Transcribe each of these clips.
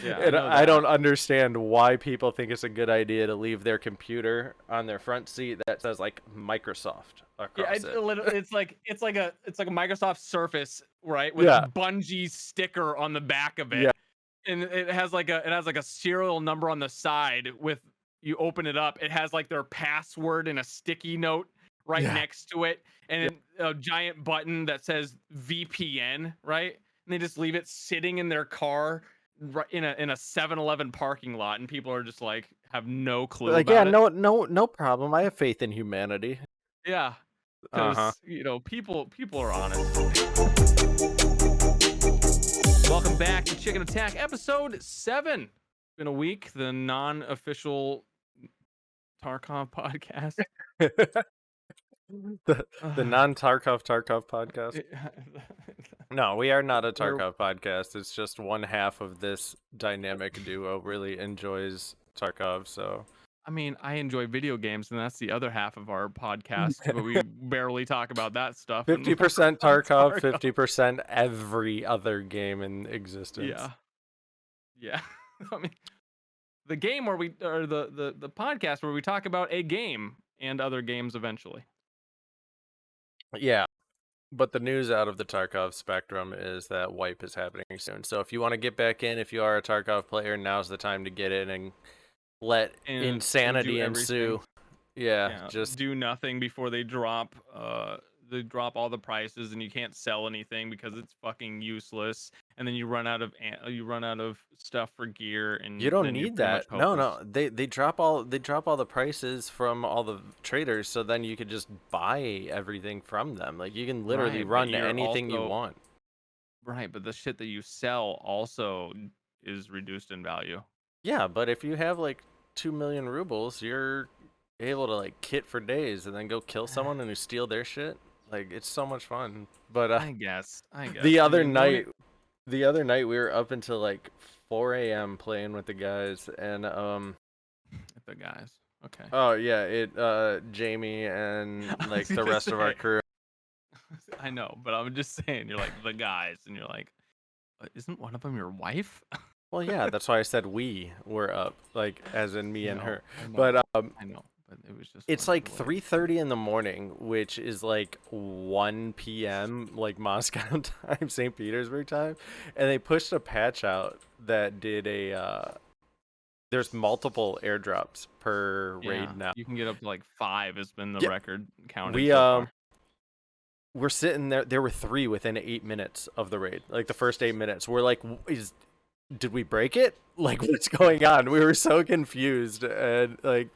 Yeah, I And know I don't that. understand why people think it's a good idea to leave their computer on their front seat that says like Microsoft Yeah, across it. it's like a Microsoft Surface, right, with a Yeah, Bungie sticker on the back of yeah, it, and it has like a serial number on the side. With you open it up, it has like their password and a sticky note right yeah, next to it, yeah. and a giant button that says VPN, right? And they just leave it sitting in their car right in a 7-Eleven parking lot, and people are just like have no clue Like, yeah, about it. no problem. I have faith in humanity. Yeah, Uh-huh. because people are honest. Welcome back to Chicken Attack, episode 7. Been a week, the non-official Tarkov podcast. The non-Tarkov podcast. No, we are not a Where Tarkov podcast. It's just one half of this dynamic duo really enjoys Tarkov, so I mean, I enjoy video games, and that's the other half of our podcast, but we barely talk about that stuff and more 50% about Tarkov, Tarkov. 50% every other game in existence. Yeah, yeah. I mean, the game where we or the podcast where we talk about a game and other games eventually. Yeah, but the news out of the Tarkov spectrum is that wipe is happening soon. So if you want to get back in, if you are a Tarkov player, now's the time to get in and let And do insanity everything. ensue. Yeah, Yeah, just do nothing before they drop all the prices, and you can't sell anything because it's fucking useless, and then you run out of stuff for gear, you and don't then you're need pretty much that. No, hopeless. no. They drop all the prices from all the traders so then you could just buy everything from them. Like you can literally Right, but run you're anything you also want. right, but the shit that you sell also is reduced in value. Yeah, but if you have like 2 million rubles, you're able to like kit for days and then go kill someone and you steal their shit. Like it's so much fun. But I the guess. I other mean, the only night, the other night we were up until like 4 a.m. playing with the guys and the guys. Okay. oh yeah, it Jamie and I was like the gonna rest of our say, crew. I know, but I'm just saying, you're like the guys, and you're like, isn't one of them your wife? Well, yeah, that's why I said we were up, like as in me and her. I know, But I know, but it was just it's funny like the way. 3:30 in the morning, which is like 1 p.m. like Moscow time, St. Petersburg time, and they pushed a patch out that did a there's multiple airdrops per Yeah, raid now. you can get up to like 5 has been the Yeah, record counted we so far. we're sitting there. There were 3 within 8 minutes of the raid. Like the first 8 minutes, we're like, is did we break it? Like what's going on? We were so confused and like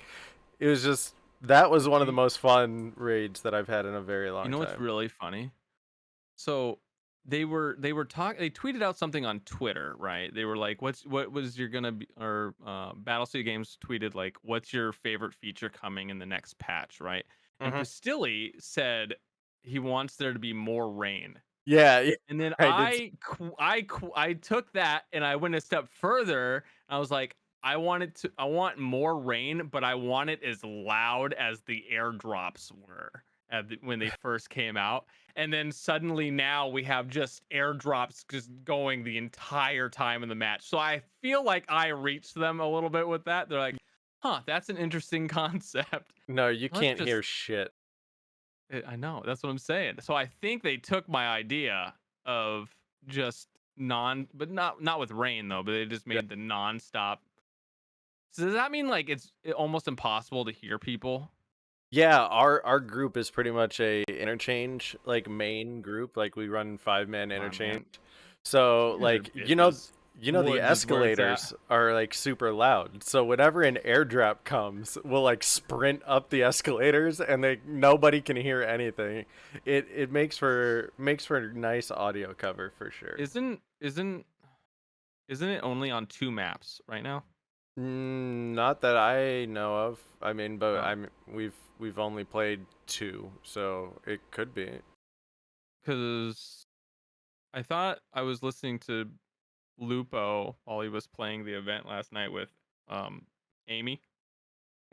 it was just that was one of the You, most fun raids that I've had in a very you long know what's time. really funny? So they tweeted out something on Twitter, right? They were like, what was your gonna be, or Battlefield Games tweeted like, what's your favorite feature coming in the next patch, right? And Hmm. Pastilli said he wants there to be more rain. Yeah, yeah, And then I did. I took that and I went a step further. I was like, I want more rain, but I want it as loud as the airdrops were when they first came out. And then suddenly now we have just airdrops just going the entire time in the match. So I feel like I reached them a little bit with that. They're like, huh, that's an interesting concept. No, you Let's can't just hear shit. I know, that's what I'm saying. So I think they took my idea of just but not with rain though, but they just Yeah. made the non-stop. So does that mean like it's almost impossible to hear people? Yeah, our group is pretty much a interchange like main group. Like we run 5-man Come on, man. interchange. So You guys are like bitches. the Woods is where it's at. escalators are like super loud. So whenever an airdrop comes, we'll like sprint up the escalators and they nobody can hear anything. It makes for nice audio cover for sure. Isn't it only on 2 maps right now? Not that I know of. I mean, but Oh, we've only played 2, so it could be. because I thought I was listening to Lupo while he was playing the event last night with um Amy.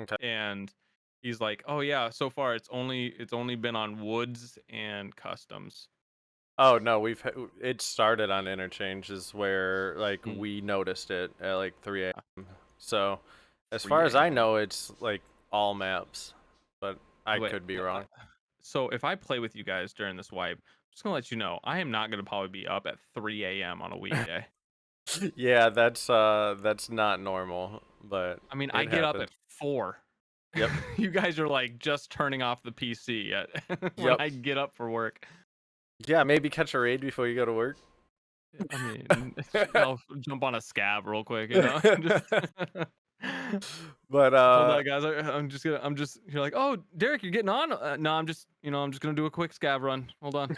Okay. And he's like, "Oh yeah, so far it's only been on woods and customs." Oh no, it started on interchange is where like Mm, we noticed it at like 3 uh, a.m. So as far 3 as I a.m. know, it's like all maps, but I Wait, could be wrong. so if I play with you guys during this wipe, I'm just gonna let you know I am not gonna probably be up at 3 a.m. on a weekday. Yeah, that's not normal, but I mean, I it get up happens. at 4. Yep. You guys are like just turning off the PC when Yep. I get up for work. Yeah, maybe catch a raid before you go to work. I mean, I'll jump on a scab real quick, you know? Just But hold on, guys. I'm just. You're like, oh, Derek, you're getting on. No, I'm just gonna do a quick scab run. Hold on.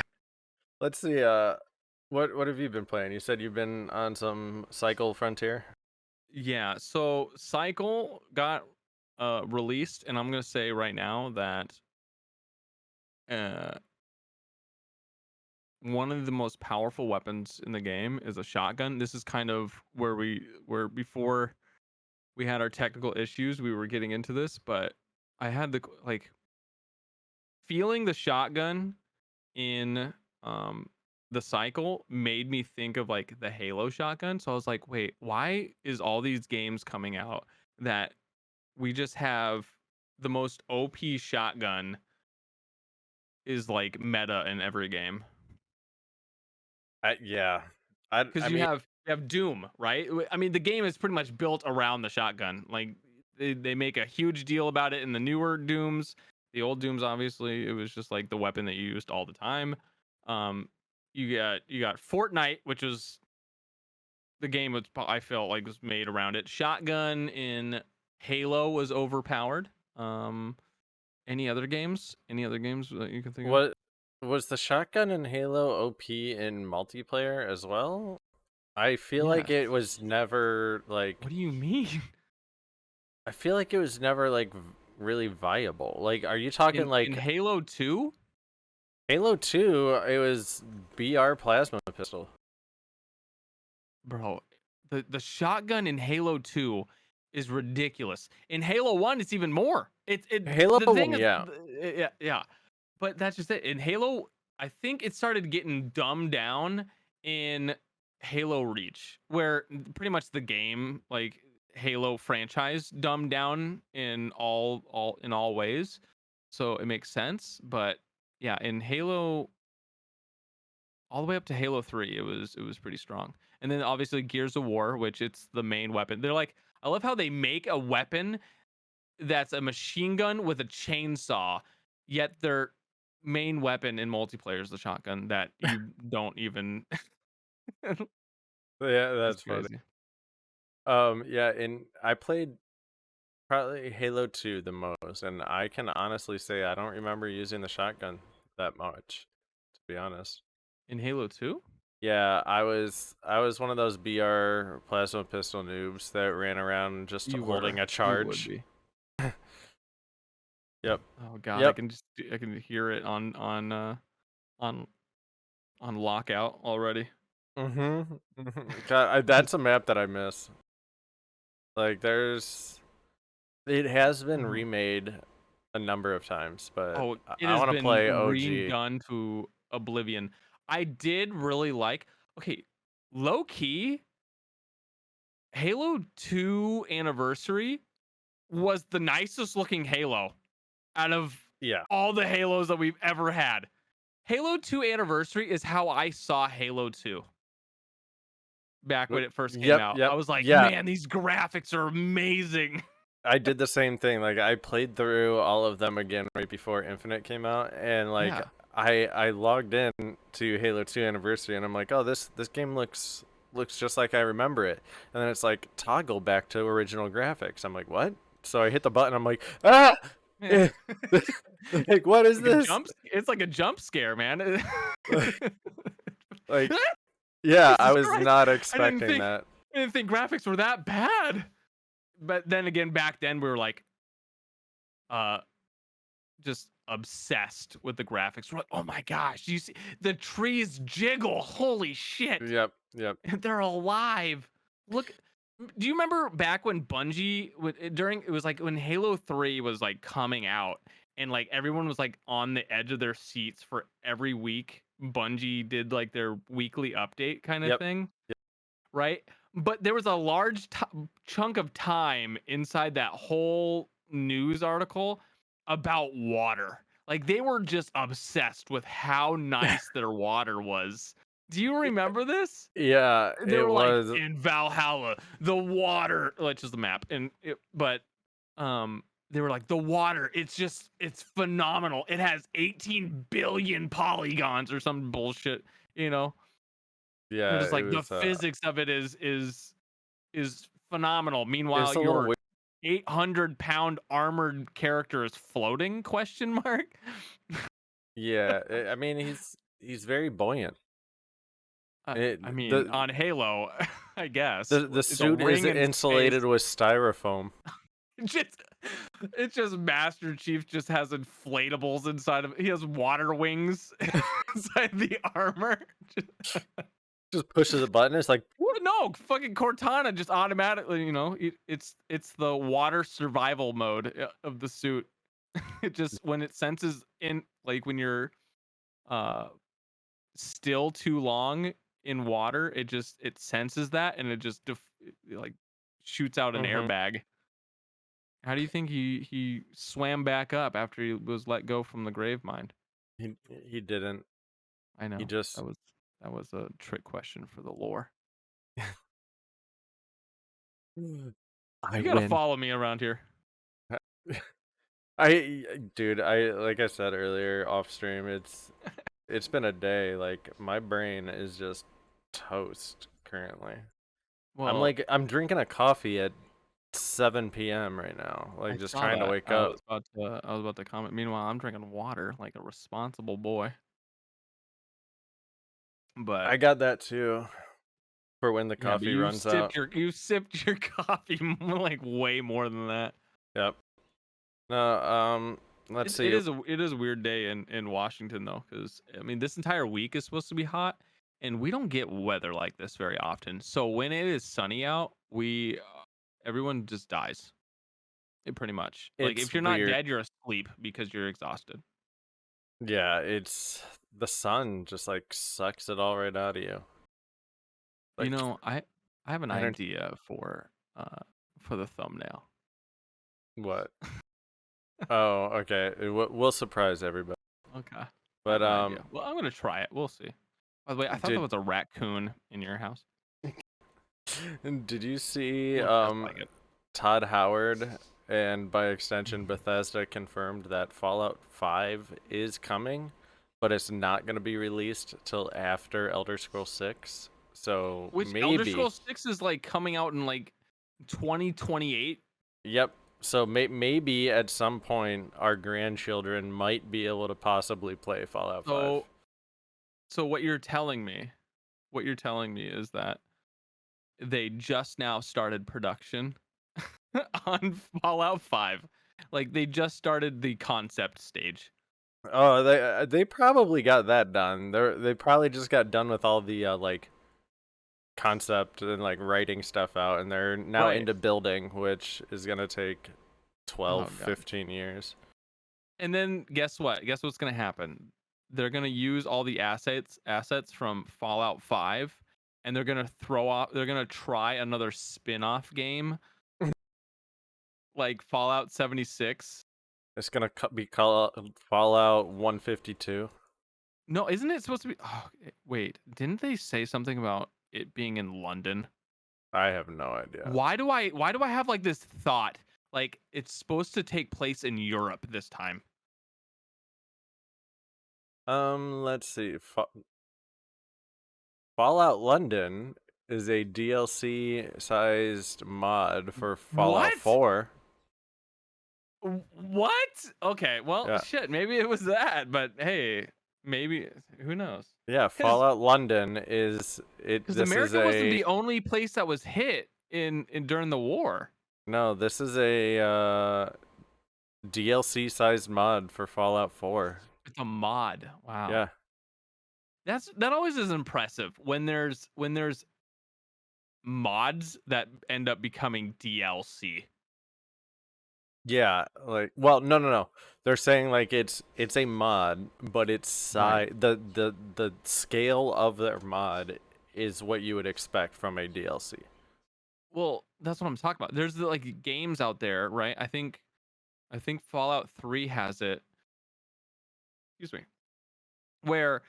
let's see. What have you been playing? You said you've been on some Cycle Frontier. Yeah. So Cycle got released, and I'm gonna say right now that uh one of the most powerful weapons in the game is a shotgun. This is kind of where before we had our technical issues, we were getting into this, but I had the like feeling the shotgun in um the cycle made me think of like the Halo shotgun. So I was like, wait, why is all these games coming out that we just have the most OP shotgun is like meta in every game? Yeah. I Because mean, you have Doom, right? I mean, the game is pretty much built around the shotgun. Like they make a huge deal about it in the newer Dooms. The old Dooms, obviously, it was just like the weapon that you used all the time. Um, you got Fortnite, which was the game was I felt like was made around it. Shotgun in Halo was overpowered. Um, any other games? Any other games that you can think of? what was the shotgun in Halo OP in multiplayer as well? I feel like Yes. it was never like What do you mean? I feel like it was never like really viable. Like, are you talking In like Halo 2? Halo 2? It was BR plasma pistol. Bro, the shotgun in Halo 2 is ridiculous. In Halo 1, it's even more. Halo The thing 1, is, yeah. yeah, yeah. But that's just it. In Halo, I think it started getting dumbed down in Halo Reach, where pretty much the game, like Halo franchise, dumbed down in all ways. So it makes sense. But yeah, in Halo all the way up to Halo 3, it was pretty strong. And then obviously Gears of War, which it's the main weapon. They're like, I love how they make a weapon that's a machine gun with a chainsaw, yet their main weapon in multiplayer is the shotgun that you don't even. Yeah, It's that's funny. crazy. Yeah, and I played probably Halo 2 the most, and I can honestly say I don't remember using the shotgun that much, to be honest. In Halo 2? Yeah, I was one of those BR plasma pistol noobs that ran around just You holding were. a You would charge. be. Yep. Oh god, Yep. I can hear it on on lockout already. God, Just that's a map that I miss. Like it has been mhm. remade a number of times, but Oh, it I has want to been play OG. redone to oblivion. I did really like okay, low key, Halo 2 Anniversary was the nicest looking Halo out of Yeah. all the Halos that we've ever had. Halo 2 Anniversary is how I saw Halo 2 back when it first came Yep. out. I Yep. was like, Yeah. man, these graphics are amazing. I did the same thing. Like I played through all of them again right before Infinite came out, and like Yeah. I logged in to Halo 2 Anniversary, and I'm like, oh, this game looks just like I remember it. And then it's like toggle back to original graphics. I'm like, what? So I hit the button. I'm like, ah, Man. Eh, like what is this? It's like a jump scare, man. Like, yeah, I Jesus was Christ. not I didn't expecting think that. I didn't think graphics were that bad. But then again, back then we were like uh just obsessed with the graphics. We're like, oh my gosh, you see the trees jiggle. Holy shit. Yep. Yep. They're alive. Look, do you remember back when Bungie during it was like when Halo 3 was like coming out and like everyone was like on the edge of their seats for every week Bungie did like their weekly update kind of Yep. thing, right? But there was a large chunk of time inside that whole news article about water. Like they were just obsessed with how nice their water was. Do you remember this? Yeah, They it were like was. in Valhalla, the water, like just the map, but they were like the water. It's phenomenal. It has 18 billion polygons or some bullshit. You know, they're Yeah, just it like the was. physics of it is phenomenal. It's Meanwhile, a little your weird. 800-pound armored character is floating? Question mark. Yeah, I mean he's very buoyant. It I mean, the on Halo, I guess the it's a suit is ring in space. insulated with styrofoam. just it's just Master Chief just has inflatables inside of he has water wings inside the armor. Just pushes a button. It's like What? No, fucking Cortana just automatically, it's the water survival mode of the suit. It just when it senses in like when you're uh still too long in water, it senses that and it just like shoots out an mhm. airbag. How do you think he swam back up after he was let go from the grave mine? He didn't. I He know just that was a trick question for the lore. I You gotta win. follow me around here. Dude, I like I said earlier off stream, it's been a day. Like my brain is just toast currently. Well, I'm drinking a coffee at 7 p.m. right now, I like just saw trying to that. wake up. I was about to comment. Meanwhile, I'm drinking water like a responsible boy. But I got that too for when the yeah, but coffee runs out. you sipped your coffee like way more than that. Yep. No, let's see. It is a weird day in Washington though, because I mean this entire week is supposed to be hot, and we don't get weather like this very often. So when it is sunny out, we everyone just dies. Pretty much. Like It's if you're not weird. dead, you're asleep because you're exhausted. Yeah, it's the sun just like sucks it all right out of you. You Like know, I have an I don't idea for the thumbnail. what? Oh, okay. We'll surprise everybody. Okay. I But have an idea. Well, I'm gonna try it. We'll see. By the way, I thought that did was a raccoon in your house. did you see Looked just like it. Todd Howard and by extension Bethesda confirmed that Fallout 5 is coming, but it's not going to be released till after Elder Scrolls 6. So Which Elder maybe, Scrolls 6 is like coming out in like 2028. yep. So maybe at some point our grandchildren might be able to possibly play Fallout 5. So what you're telling me is that they just now started production on Fallout 5. Like they just started the concept stage. Oh, they probably got that done. They probably just got done with all the like concept and like writing stuff out, and they're now Right. into building, which is going to take 12 Oh god. 15 years. And then guess what? Guess what's going to happen? They're going to use all the assets from Fallout 5 and they're going to they're going to try another spin-off game like Fallout 76. It's going to be Fallout 152. No, isn't it supposed to be wait, didn't they say something about it being in London? I have no idea. Why do I have like this thought like it's supposed to take place in Europe this time? Let's see. Fallout London is a DLC sized mod for Fallout What? 4. What? Okay, well, Yeah. shit, maybe it was that, but hey, maybe who knows? Yeah, Fallout London is it Because this is America wasn't a the only place that was hit in during the war. no, this is a DLC sized mod for Fallout 4. It's a mod. Wow. Yeah. That always is impressive when there's mods that end up becoming DLC. Yeah, like, well, no. They're saying like it's a mod, but it's Right. the scale of their mod is what you would expect from a DLC. Well, that's what I'm talking about. There's like games out there, right? I think Fallout 3 has it. Excuse me. Where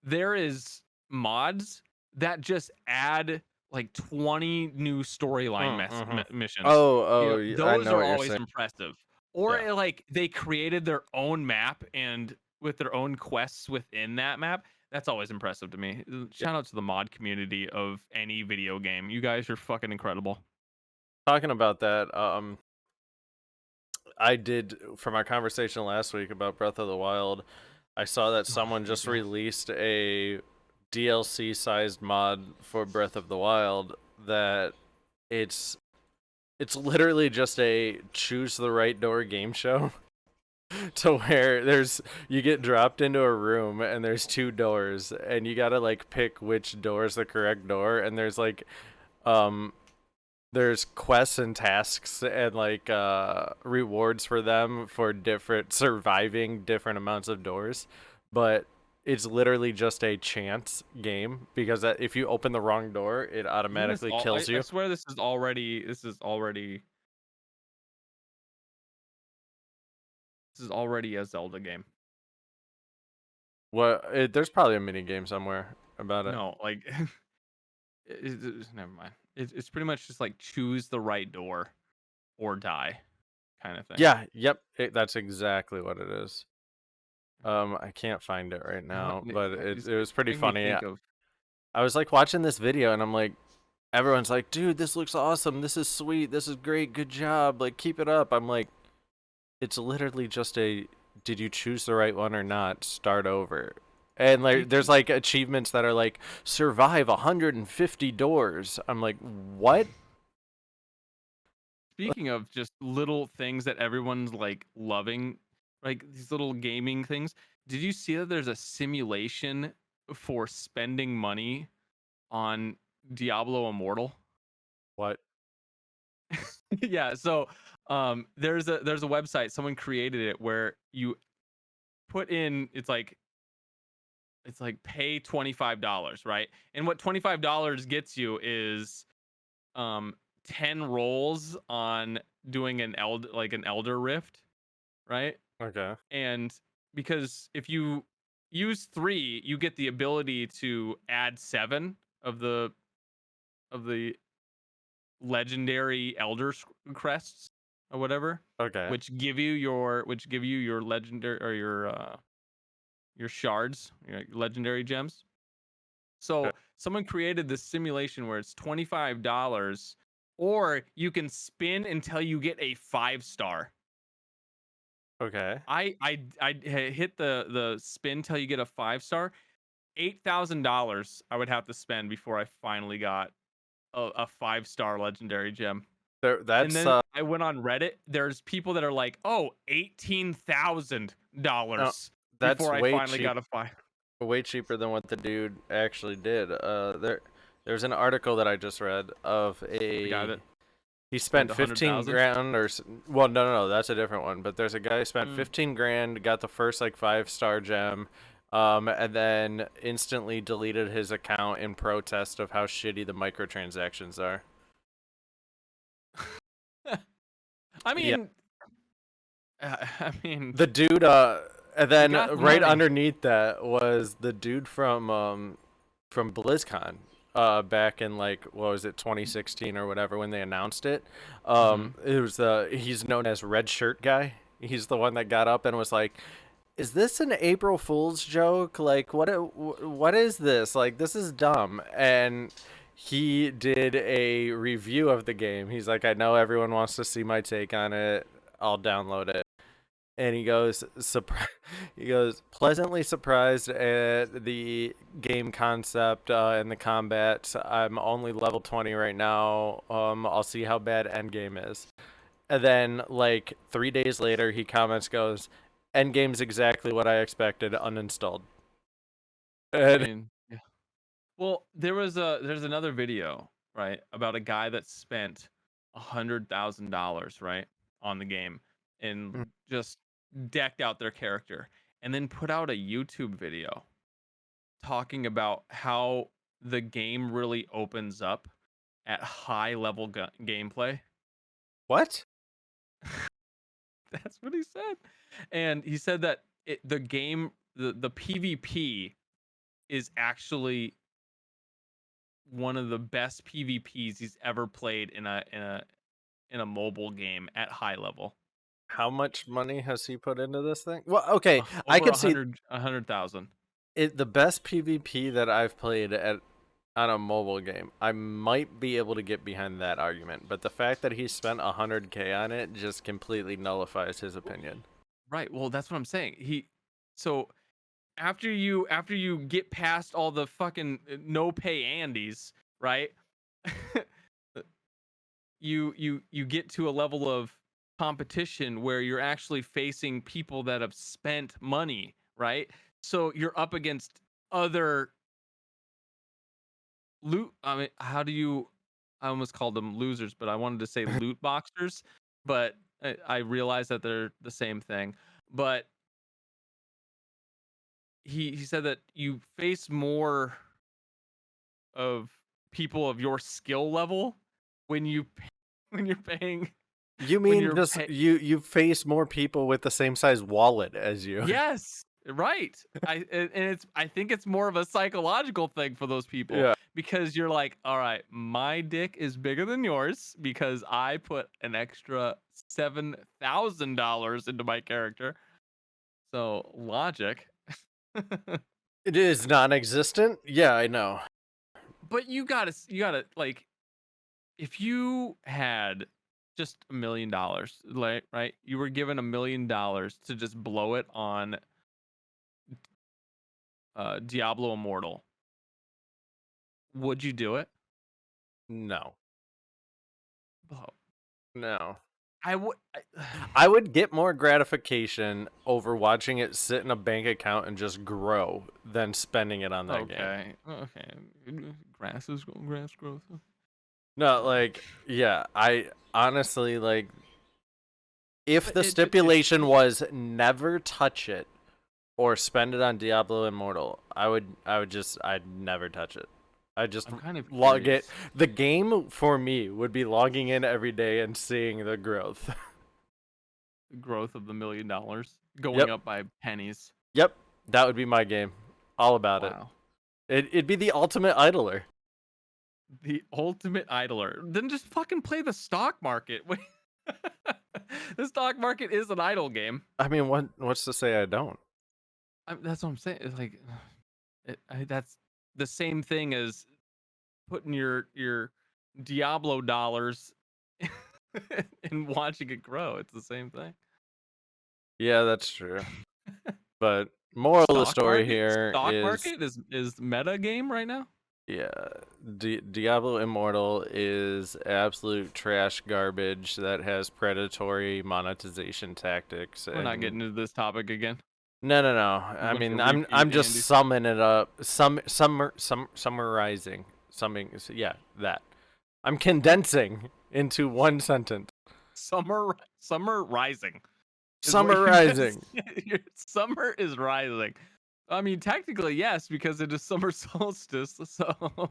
there is mods that just add like 20 new storyline Mm-hmm. missions. Oh, I Those know are what you're always saying. impressive. Or Yeah. like they created their own map and with their own quests within that map. That's always impressive to me. Yeah. Shout out to the mod community of any video game. You guys are fucking incredible. Talking about that, I did from our conversation last week about Breath of the Wild. I saw that Oh, someone just yeah. released a DLC sized mod for Breath of the Wild that it's it's literally just a choose the right door game show. To where you get dropped into a room and there's two doors and you gotta like pick which door is the correct door, and um there's quests and tasks and like rewards for them for different surviving different amounts of doors, but it's literally just a chance game because if you open the wrong door it Isn't this automatically all kills I you. swear this is already a Zelda game. There's probably a mini game somewhere about it. No, like never mind. It's pretty much just like choose the right door or die kind of thing. Yeah, yep, that's exactly what it is. I can't find it right Now now, but it's it was pretty making me funny. think of I was like watching this video and I'm like, everyone's like, dude, this looks awesome. This is sweet. This is great. Good job. Like, keep it up. I'm like, it's literally just a, did you choose the right one or not? Start over. And like, there's speaking like achievements that are like, survive 150 doors. I'm like, what? speaking of just little things that everyone's like loving, like these little gaming things. Did you see that there's a simulation for spending money on Diablo Immortal? What? Yeah, so there's a website someone created it where you put in it's like pay $25, right? And what $25 gets you is um 10 rolls on doing an elder rift, right? Okay. And because if you use 3, you get the ability to add 7 of the legendary crests or whatever, Okay. which give you your legendary or your shards, your legendary gems. Okay. So someone created this simulation where it's $25 or you can spin until you get a 5-star. Okay. Hit the spin till you get a 5-star. $8,000 I would have to spend before I finally got a 5-star legendary gem. There, And that's, then I went on Reddit. There's people that are like, "Oh, no, $18,000 that's before I finally got a 5." way cheaper than what the dude actually did. There's an article that I just read of The guy that he spent spent a hundred 15 thousand. grand well, no, that's a different one, but there's a guy who spent Mm. 15 grand, got the first like 5-star gem, and then instantly deleted his account in protest of how shitty the microtransactions are. I Yeah. mean, I mean, The dude and you then got the right money. underneath that was the dude from BlizzCon, back in like what was it, 2016 or whatever when they announced it. Hmm. It was he's known as Red Shirt Guy. He's the one that got up and was like, "Is this an April Fool's joke? Like, what is this? Like, this is dumb." And he did a review of the game. He's like, "I know everyone wants to see my take on it. I'll download it." And he goes, he goes, pleasantly surprised at the game concept and the combat. I'm only level 20 right now. I'll see how bad endgame is. And then, like 3 days later, he comments, goes, "Endgame's exactly what I expected. Uninstalled." I And mean, yeah. Well, there's another video, right, about a guy that spent $100,000, right, on the game. and Mm. just decked out their character, and then put out a YouTube video talking about how the game really opens up at high level gameplay. What? That's what he said. And he said that the game, the PvP is actually one of the best PvPs he's ever played in a mobile game at high level. How much money has he put into this thing? Well, okay, I Over could see 100,000. it. The best PvP that I've played at on a mobile game, I might be able to get behind that argument. But the fact that he spent 100K on it just completely nullifies his opinion. Right. Well, that's what I'm saying. So after you get past all the fucking no pay Andes, right? you get to a level of competition where you're actually facing people that have spent money, right? So you're up against other loot. I mean, how do you? I almost called them losers, but I wanted to say loot boxers, but I realized that they're the same thing. But he said that you face more of people of your skill level when when you're paying You when mean you're just pay you face more people with the same size wallet as you? Yes, right. I think it's more of a psychological thing for those people Yeah. because you're like, all right, my dick is bigger than yours because I put an extra $7,000 into my character. So logic. It is non-existent. Yeah, I know. But you gotta like, if you had just $1 million, like, right? You were given $1 million to just blow it on Diablo Immortal. Would you do it? No. Oh, No. I would. I would get more gratification over watching it sit in a bank account and just grow than spending it on that game. Okay. Grass growth. No, like, yeah, I honestly like if But the it stipulation was never touch it or spend it on Diablo Immortal, I'd never touch it. I just I'm kind of log it. curious. The game for me would be logging in every day and seeing the growth. The growth of the $1 million going Yep. up by pennies. Yep. That would be my game. All about it. Wow. It'd be the ultimate idler. The ultimate idler. Then just fucking play the stock market. The stock market is an idle game. I mean, what's to say I don't? That's what I'm saying. It's like that's the same thing as putting your Diablo dollars and watching it grow. It's the same thing. Yeah, that's true. But moral of the story here Stock is, market is meta game right now. yeah, Diablo Immortal is absolute trash garbage that has predatory monetization tactics. We're not getting into this topic again. No. You I want to mean, repeat I'm just Andy's summing it up, summarizing, summing. Yeah, that. I'm condensing into one sentence. summer rising is what you Summarizing. just your summer is rising. I mean, technically yes, because it is summer solstice. So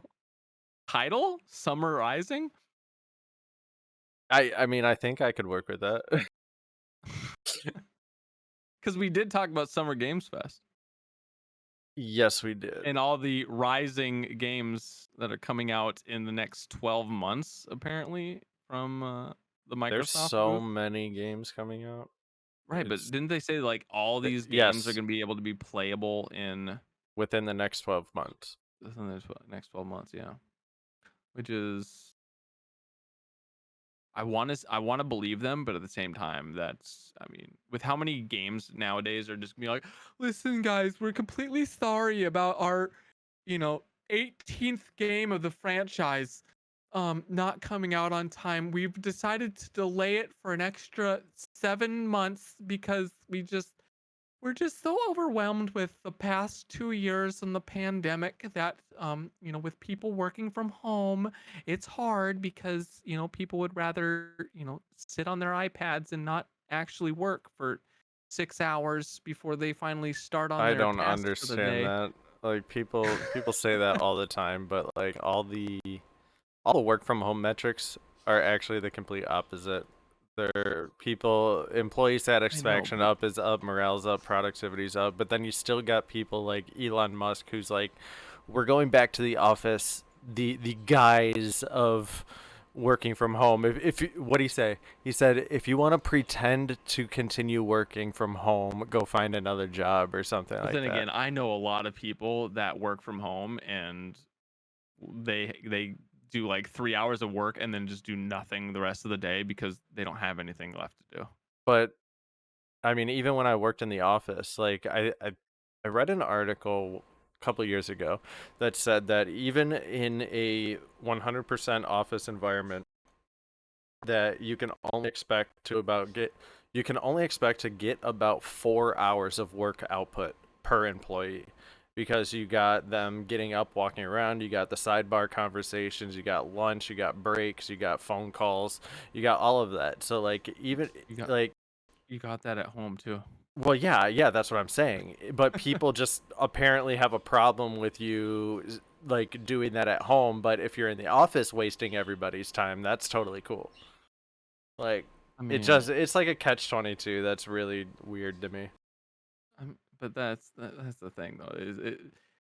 title summer rising. I mean, I think I could work with that. Because we did talk about Summer Games Fest Yes, we did. and all the rising games that are coming out in the next 12 months, apparently, from the There's Microsoft so booth. many games coming out. Right, but It's didn't they say like all these games are yes, going to be able to be playable in within the next 12 months. within the next 12 months? Yeah, which is I want to believe them, but at the same time, that's I mean, with how many games nowadays are just gonna be like, listen, guys, we're completely sorry about our, 18th game of the franchise, not coming out on time. We've decided to delay it for an extra 7 months because we're just so overwhelmed with the past 2 years and the pandemic that with people working from home, it's hard because people would rather sit on their iPads and not actually work for 6 hours before they finally start on I their don't tasks for the understand day. that. Like people say that all the time, but like all the work from home metrics are actually the complete opposite. Their employee I know, satisfaction but up is up, morale's up, productivity's up, but then you still got people like Elon Musk who's like, we're going back to the office, the guise of working from home. What he say? He said, if you want to pretend to continue working from home, go find another job or something but like then that. again, I know a lot of people that work from home and they do like 3 hours of work and then just do nothing the rest of the day because they don't have anything left to do. But I mean, even when I worked in the office, like I read an article a couple of years ago that said that even in a 100% office environment, that you can only expect to get about 4 hours of work output per employee, because you got them getting up, walking around, you got the sidebar conversations, you got lunch, you got breaks, you got phone calls, you got all of that. So like even You got like you got that at home too. well, yeah, that's what I'm saying. But people just apparently have a problem with you like doing that at home. But if you're in the office wasting everybody's time, that's totally cool. Like I mean, it's like a catch-22. That's really weird to me. but that's the thing though.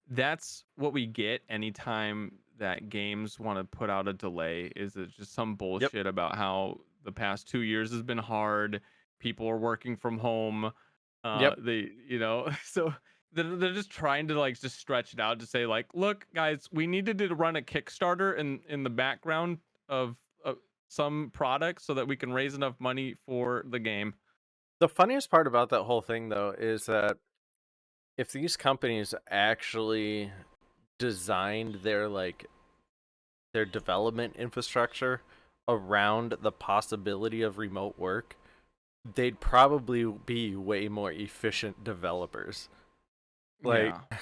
That's what we get anytime that games want to put out a delay. Is it just some Yep. bullshit about how the past 2 years has been hard? People are working from home. Yep. They, so they're just trying to like just stretch it out to say like, look, guys, we needed to run a Kickstarter in the background of some product so that we can raise enough money for the game. The funniest part about that whole thing though is that if these companies actually designed their development infrastructure around the possibility of remote work, they'd probably be way more efficient developers. Like Yeah,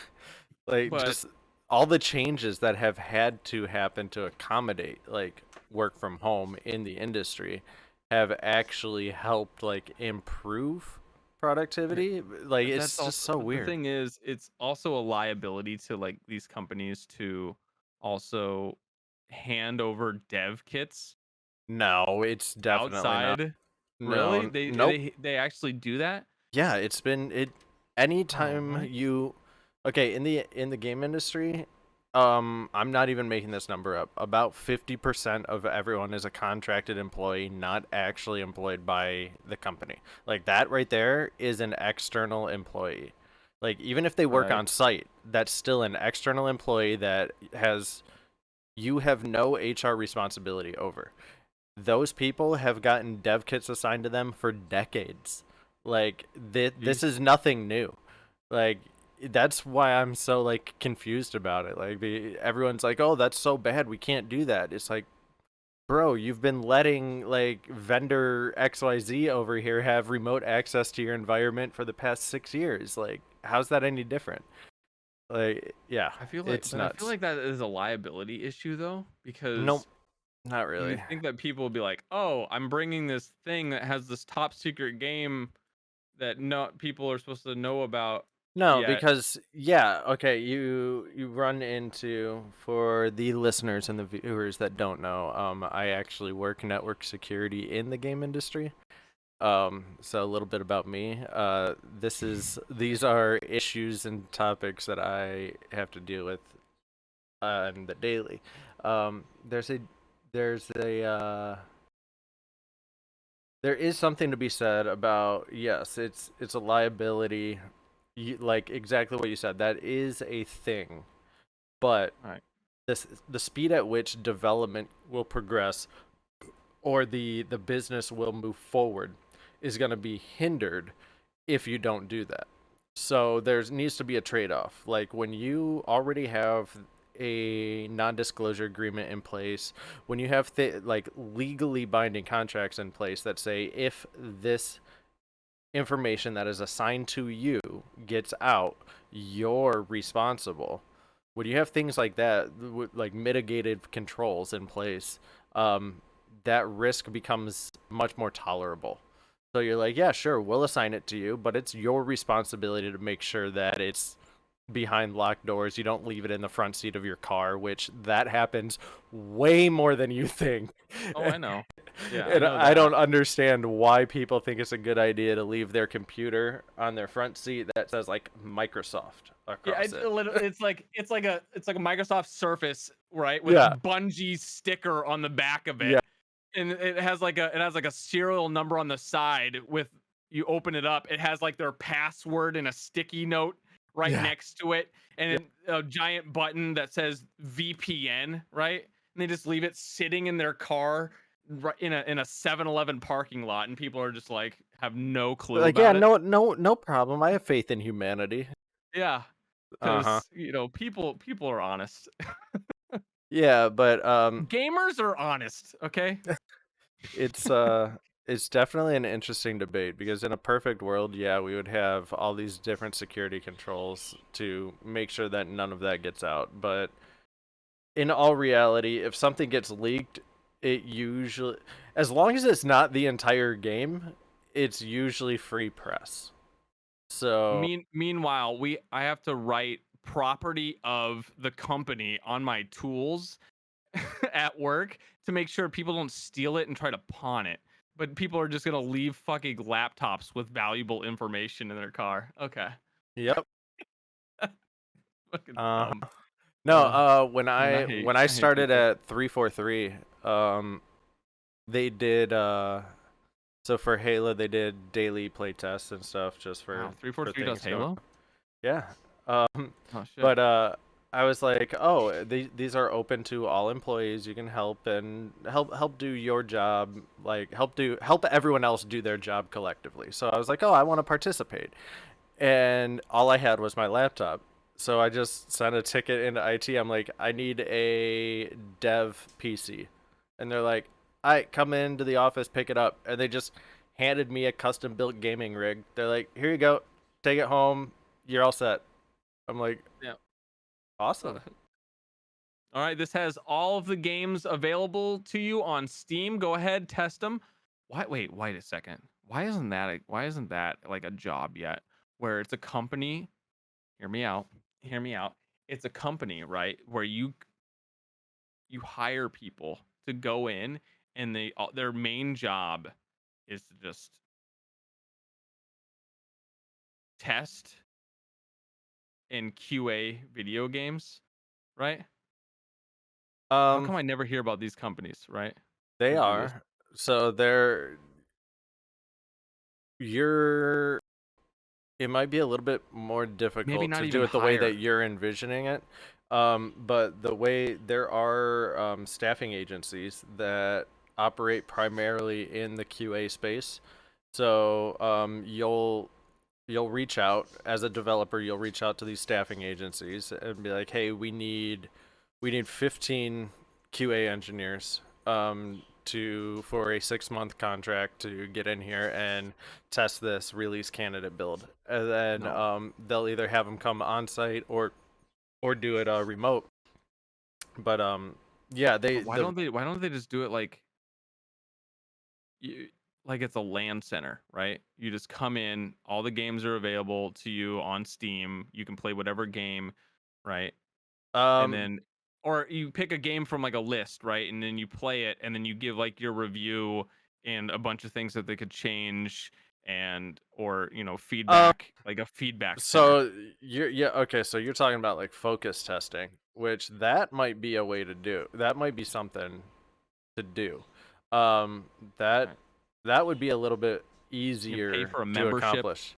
like but just all the changes that have had to happen to accommodate like work from home in the industry have actually helped like improve But productivity. Like but that's it's just also so but the weird. thing is, it's also a liability to like these companies to also hand over dev kits No, it's definitely not. outside. Really? No, They nope. they they actually do that? Yeah, it's been it Bro, anytime what? you okay, in the game industry, I'm not even making this number up. About 50% of everyone is a contracted employee, not actually employed by the company. Like that right there is an external employee. Like even if they work Right. on site, that's still an external employee that has you have no HR responsibility over. Those people have gotten dev kits assigned to them for decades. Like this Jeez. is nothing new. Like that's why I'm so like confused about it. Like everyone's like, "Oh, that's so bad. We can't do that." It's like, "Bro, you've been letting like vendor XYZ over here have remote access to your environment for the past 6 years. Like, how's that any different?" Like, yeah, it's I feel nuts. like that is a liability issue though, Nope, because not you really. think that people will be like, "Oh, I'm bringing this thing that has this top secret game that no people are supposed to know about No, yet." because yeah, okay, you run into for the listeners and the viewers that don't know, I actually work network security in the game industry. So a little bit about me. These are issues and topics that I have to deal with on the daily. There's a there is something to be said about yes, it's a liability, like exactly what you said. That is a thing, but All right. the speed at which development will progress or the business will move forward is going to be hindered if you don't do that. So there needs to be a trade-off. Like when you already have a non-disclosure agreement in place, when you have like legally binding contracts in place that say if this information that is assigned to you gets out, you're responsible. When you have things like that, like mitigated controls in place, that risk becomes much more tolerable. So you're like, yeah, sure, we'll assign it to you, but it's your responsibility to make sure that it's behind locked doors. You don't leave it in the front seat of your car, which that happens way more than you think. Oh, I know. Yeah, I And know I that. don't understand why people think it's a good idea to leave their computer on their front seat that says like Microsoft Yeah, across it. it's like a Microsoft Surface, right, with a Yeah, Bungie sticker on the back of yeah, it, and it has like a serial number on the side. With you open it up, it has like their password and a sticky note right yeah. next to it, Yeah. and a giant button that says VPN, right? And they just leave it sitting in their car right in a 7-Eleven parking lot, and people are just like have no clue Like, yeah, about it. no problem. I have faith in humanity. Yeah, Uh-huh. because people are honest. Yeah, but Gamers are honest, okay? it's uh it's definitely an interesting debate because in a perfect world, yeah, we would have all these different security controls to make sure that none of that gets out. But in all reality, if something gets leaked, it usually, as long as it's not the entire game, it's usually free press. So, Meanwhile, I have to write property of the company on my tools at work to make sure people don't steal it and try to pawn it. But people are just gonna leave fucking laptops with valuable information in their car. Okay. yep. Fucking Uh dumb. no, when Man, I when I I hate started people. at 343, they did so for Halo they did daily play tests and stuff just Wow, for 343 does things going. Halo? Yeah. Um Oh shit. but I was like, "Oh, these are open to all employees. You can help and help do your job, like help everyone else do their job collectively." So I was like, "Oh, I want to participate." And all I had was my laptop. So I just sent a ticket into IT. I'm like, I need a dev PC. And they're like, all right, come into the office, pick it up. And they just handed me a custom built gaming rig. They're like, here you go, take it home. You're all set. I'm like, Yeah. awesome. All right, this has all of the games available to you on Steam. Go ahead, test them. Wait a second. Why isn't that like a job yet? Where it's a company, hear me out. Hear me out. It's a company, right? Where you hire people to go in and their main job is to just test and QA video games, right? How Um, come I never hear about these companies, right? they That do this. are. So you're, it might be a little bit more Maybe difficult not to do even it the way that hire. you're envisioning it. But the way there are staffing agencies that operate primarily in the QA space. So you'll reach out as a developer. You'll reach out to these staffing agencies and be like, "Hey, we need 15 QA engineers to for a 6-month contract to get in here and test this release candidate build." And then No. they'll either have them come on site or do it remote. But yeah, they But why the don't they just do it you, like it's a land center, right? You just come in, all the games are available to you on Steam. You can play whatever game, right? And um then or you pick a game from like a list, right? And then you play it and then you give like your review and a bunch of things that they could change and or, um feedback, like a feedback center. so you're yeah, okay, so you're talking about like focus testing, which that might be a way to do. That might be something to do. Um, that Right? that would be a little bit You can pay easier for a to membership. accomplish.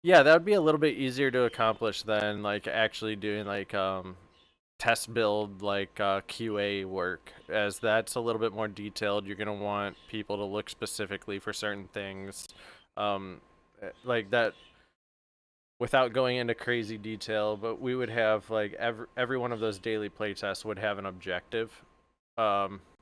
Yeah, that would be a little bit easier to accomplish than like actually doing like test build like QA work, as that's a little bit more detailed. You're gonna want people to look specifically for certain things, um, like that without going into crazy detail. But we would have like every one of those daily play tests would have an objective.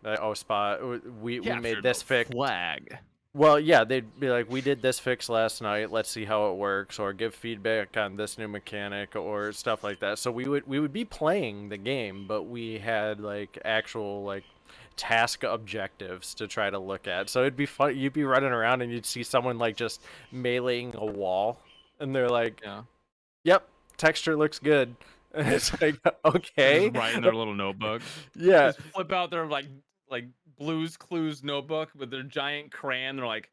Like, oh, spot, we made Capture the this fix. flag. Well, yeah, they'd be like, we did this fix last night. Let's see how it works, or give feedback on this new mechanic, or stuff like that. So we would be playing the game, but we had like actual like task objectives to try to look at. So it'd be fun. You'd be running around and you'd see someone like just meleeing a wall, and they're like, Yeah. "Yep, texture looks good." And it's like, They're just okay, writing their little notebook. yeah, Just flip out their like Blue's Clues notebook with their giant crayon. They're like,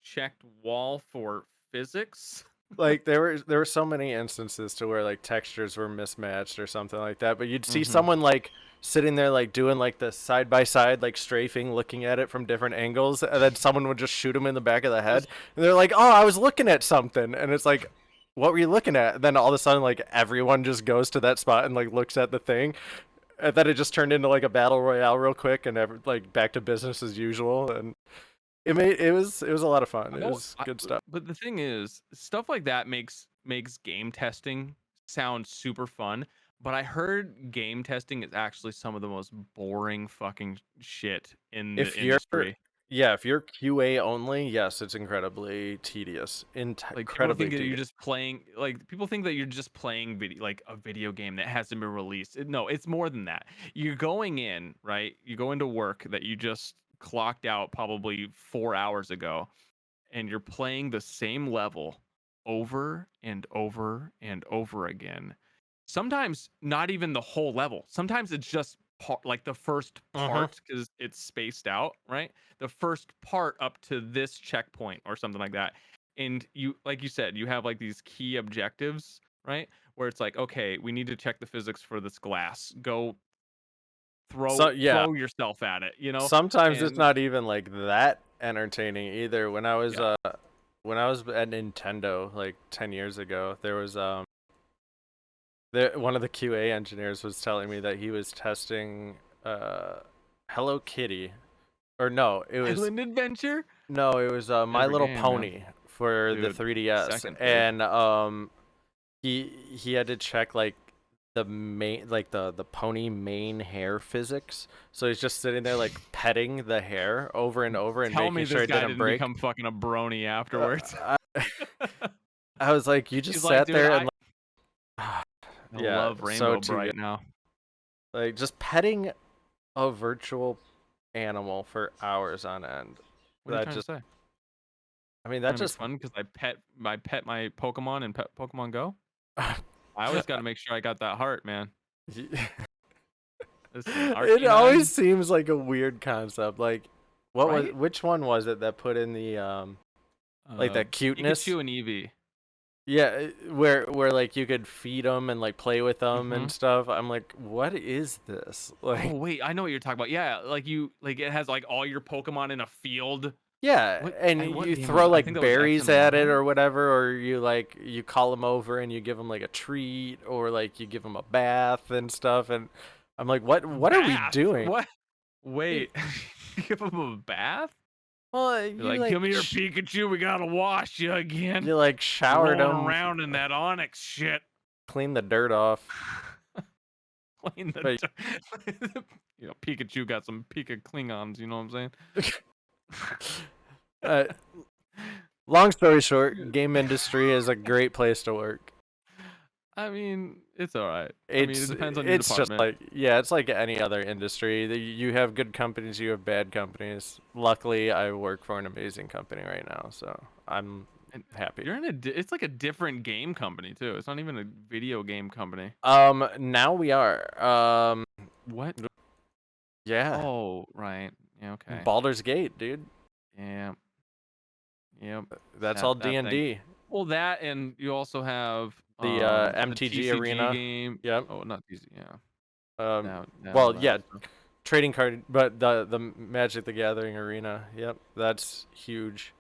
checked wall for physics. like there were so many instances to where like textures were mismatched or something like that, but you'd see Mm-hmm. someone like sitting there like doing like the side by side like strafing, looking at it from different angles, and then someone would just shoot them in the back of the head, and they're like, "Oh, I was looking at something," and it's like, "What were you looking at?" And then all of a sudden like everyone just goes to that spot and like looks at the thing, and then it just turned into like a battle royale real quick, and like back to business as usual, and it was a lot of fun. It was good stuff. But the thing is, stuff like that makes game testing sound super fun. But I heard game testing is actually some of the most boring fucking shit in the If you're industry. Yeah, if you're QA only, yes, it's incredibly tedious. Like people Incredibly think that you're tedious. just playing, like people think that you're just playing like a video game that hasn't been released. No, it's more than that. You're going in, right? You go into work that you just clocked out probably 4 hours ago, and you're playing the same level over and over and over again. Sometimes not even the whole level. Sometimes it's just like the first part because it's spaced out, right? The first part up to this checkpoint or something like that. And you, like you said, you have like these key objectives, right? Where it's like, okay, we need to check the physics for this glass. Go So yeah, throw yourself at it, sometimes it's And not even like that entertaining either. yeah, When I was at Nintendo like 10 years ago, there was one of the QA engineers was telling me that he was testing Hello Kitty, or no, it was Island Adventure, My every Little game, man. Pony for the Dude, 3DS, second fave. and he had to check like the main like the pony mane hair physics. So he's just sitting there like petting the hair over and over and Tell me making sure this it guy didn't didn't break. become fucking a brony Uh, afterwards. I, I was like, you just He's like, sat dude, there and I yeah, love so Rainbow too good. Bright now. Like just petting a virtual animal for hours on end. What are you That trying to just, say? I mean, that Trying to be just. fun because I pet my Pokemon and Pokemon Go. I always got to make sure I got that heart, man. Listen, It always Arcanine, seems like a weird concept. Like, right? which one was it that put in the like that cuteness? Pikachu and Eevee. Yeah, where like you could feed them and like play with them Mm-hmm. and stuff. I'm like, what is this? Oh Like, wait, I know what you're talking about. Yeah, like it has like all your Pokemon in a field. yeah, and What you game was throw it? I like think that was X berries and at it Y. or whatever, or you call them over and you give them like a treat, or like you give them a bath and stuff. And I'm like, what are we Bath? doing? What? Wait, give him a bath? Well, You're like, give me your Pikachu. We gotta wash you again. you like You're showered rolling them, around in that Onyx shit. clean the dirt off. Playing the, But Pikachu got some Pika Klingons. You know what I'm uh, saying? long story short, game industry is a great place to work. I mean, it's all right. I mean, it depends on your It's just department. like, yeah, it's like any other industry. You have good companies, you have bad companies. Luckily, I work for an amazing company right now, so I'm And happy. you're in it's like a different game company too. It's not even a video game company. Now we are. What? Yeah. Oh, right. Yeah, okay. Baldur's Gate, dude. Yeah. Yep. That's all That thing. D&D. Well, that, and you also have The the MTG TCG arena. game. Yep. Oh, not TCG. Yeah. Well, All that yeah, stuff. trading card, but the Magic the Gathering arena. Yep, that's huge.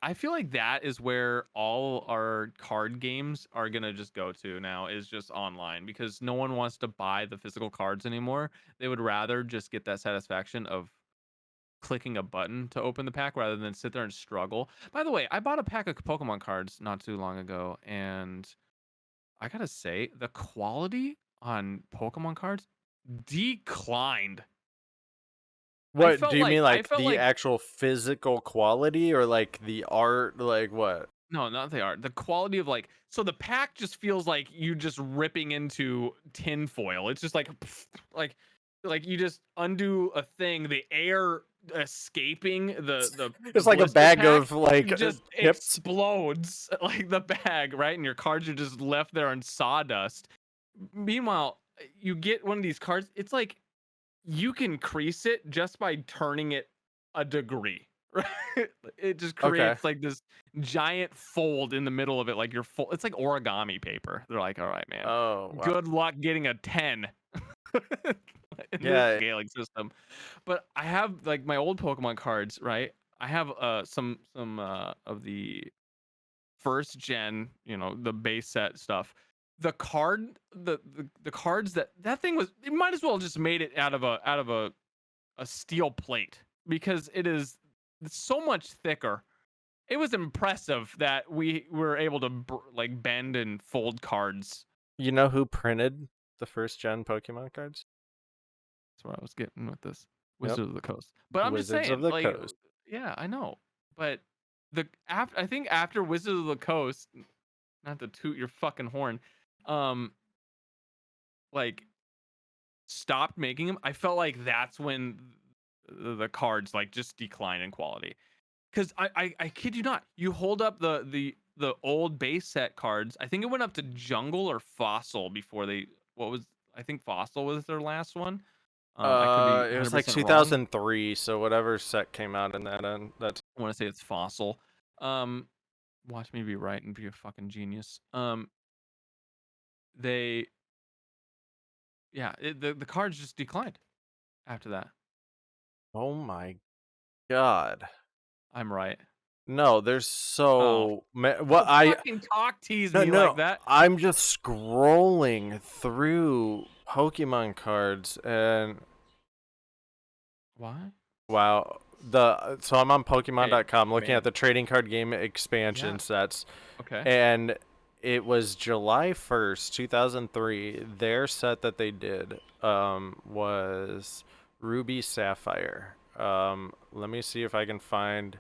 I feel like that is where all our card games are gonna just go to now, is just online, because no one wants to buy the physical cards anymore. They would rather just get that satisfaction of clicking a button to open the pack rather than sit there and struggle. By the way, I bought a pack of Pokemon cards not too long ago, and I gotta say, the quality on Pokemon cards declined. What do you mean, I like felt the like actual physical quality, or like the art? Like what? no, not they are. The quality of so the pack just feels like you just ripping into tinfoil. It's just like like like you just undo a thing, the air escaping the It's like a blister bag pack of like just chips. explodes like the bag, right? And your cards are just left there in sawdust. Meanwhile, you get one of these cards, it's like you can crease it just by turning it a degree. Right? It just Okay. creates like this giant fold in the middle of it, like it's like origami paper. They're like, all right, man, Oh wow. good luck getting a 10 in this Yeah. scaling system. But I have like my old Pokemon cards, right? I have some of the first gen, the base set stuff. The card, the cards that thing was, it might as well just made it out of a steel plate because it is so much thicker. It was impressive that we were able to like bend and fold cards. You know who printed the first gen Pokemon cards? That's where I was getting with this. Yep. Wizards of the Coast. But I'm just Wizards of saying, the like, Coast. yeah, I know. But I think after Wizards of the Coast, not to toot your fucking horn, um, like stopped making them. I felt like that's when the cards like just decline in quality. Because I kid you not, you hold up the old base set cards. I think it went up to Jungle or Fossil before they. What was, I think Fossil was their last one. I could be It was like 100% wrong. 2003, so whatever set came out in that end, that's I want to say it's Fossil. Um, Watch me be right and be a fucking genius. They, yeah, the cards just declined after that. oh my god. I'm right. No, there's Oh, what don't fucking talk tease no me like no that. I'm just scrolling through Pokemon cards and Why? wow, so I'm on Hey, Pokemon.com looking at man. the trading card game Yeah. expansion sets, Okay. and it was July 1st, 2003. Their set that they did was Ruby Sapphire. Let me see if I can find.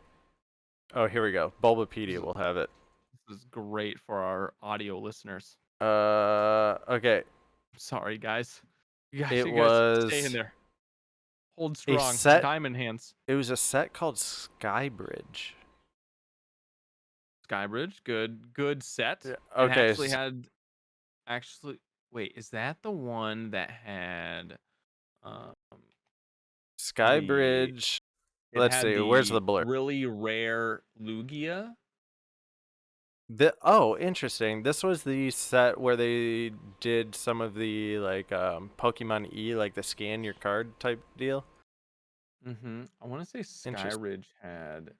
Oh, here we go. This Bulbapedia is, will have it. this is great for our audio listeners. Okay. Sorry, guys. You guys, It you guys stay in was there. Hold a strong. set. Diamond hands. It was a set called Skybridge. Skybridge. Good set. Yeah, And okay. actually wait, is that the one that had um the Skybridge. it Let's had see. Where's the the blur? really rare Lugia? Oh, interesting. This was the set where they did some of the like Pokemon E, like the scan your card type deal. I want to say Interesting. Skyridge had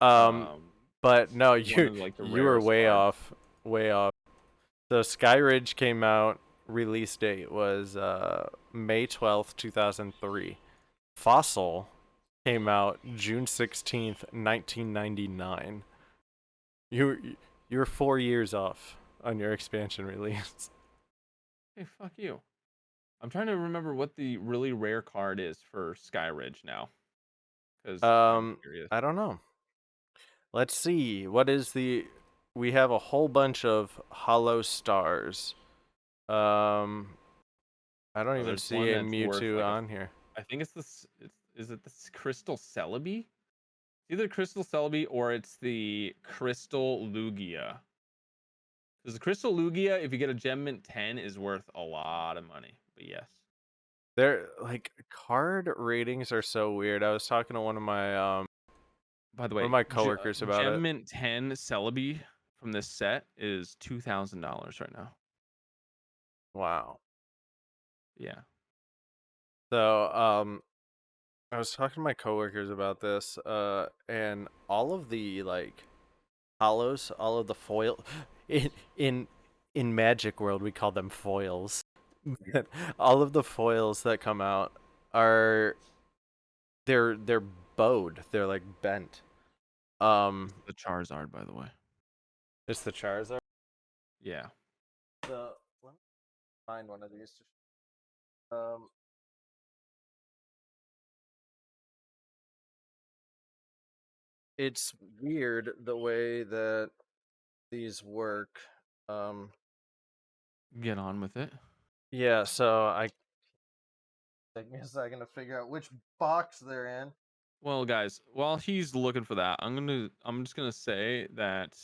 Um, um but no, one you of like the you were rarest way cards. off, way off. So Skyridge came out. Release date was May 12th, 2003. Fossil came out June 16th, 1999. You're 4 years off on your expansion release. Hey, fuck you. I'm trying to remember what the really rare card is for Skyridge now, because I'm curious. I don't know. Let's see. What is the? We have a whole bunch of hollow stars. Um, I don't Oh, even there's one see a that's worth Mewtwo like on here. I think it's this. Is it this Crystal Celebi? It's either Crystal Celebi or it's the Crystal Lugia. Because the Crystal Lugia, if you get a Gem Mint 10, is worth a lot of money. But yes. They're like card ratings are so weird. I was talking to By the one of way, my coworkers about Gem it. Mint 10 Celebi from this set is $2,000 right now. Wow. Yeah. So I was talking to my coworkers about this, and all of the like hollows, all of the foil in in in Magic World we call them foils. All of the foils that come out are they're bowed. They're like bent. The Charizard, by the way. It's the Charizard. Yeah. So let me find one of these. Um, it's weird the way that these work. Um, Get on with it. Yeah, so I take me a second to figure out which box they're in. Well, guys, while he's looking for that, I'm just gonna say that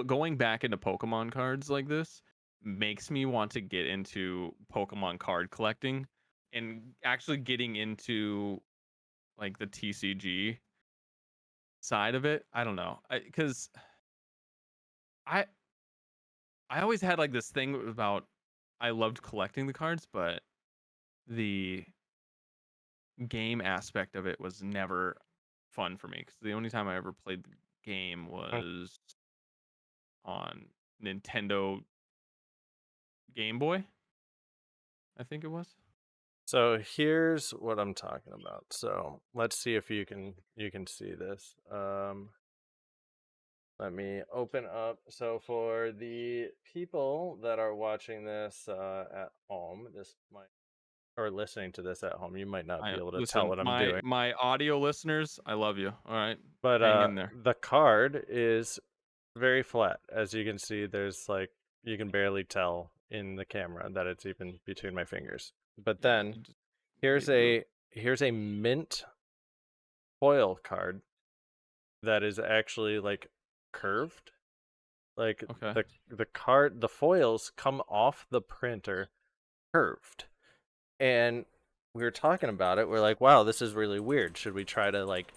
going back into Pokemon cards like this makes me want to get into Pokemon card collecting and actually getting into like the TCG side of it. I don't know, because I I always had like this thing about I loved collecting the cards, but the game aspect of it was never fun for me because the only time I ever played the game was on Nintendo Game Boy, I think it was. So here's what I'm talking about. So let's see if you can see this. Let me open up. So for the people that are watching this at home, this might or listening to this at home, you might not be I able to tell listen, what I'm my doing. my audio listeners, I love you. All right, But hang in there. the card is very flat. As you can see, there's like you can barely tell in the camera that it's even between my fingers. But Yeah, then you just here's maybe a a mint foil card that is actually like curved. Like okay. the foils come off the printer curved. And we were talking about it. We're like, wow, this is really weird. Should we try to like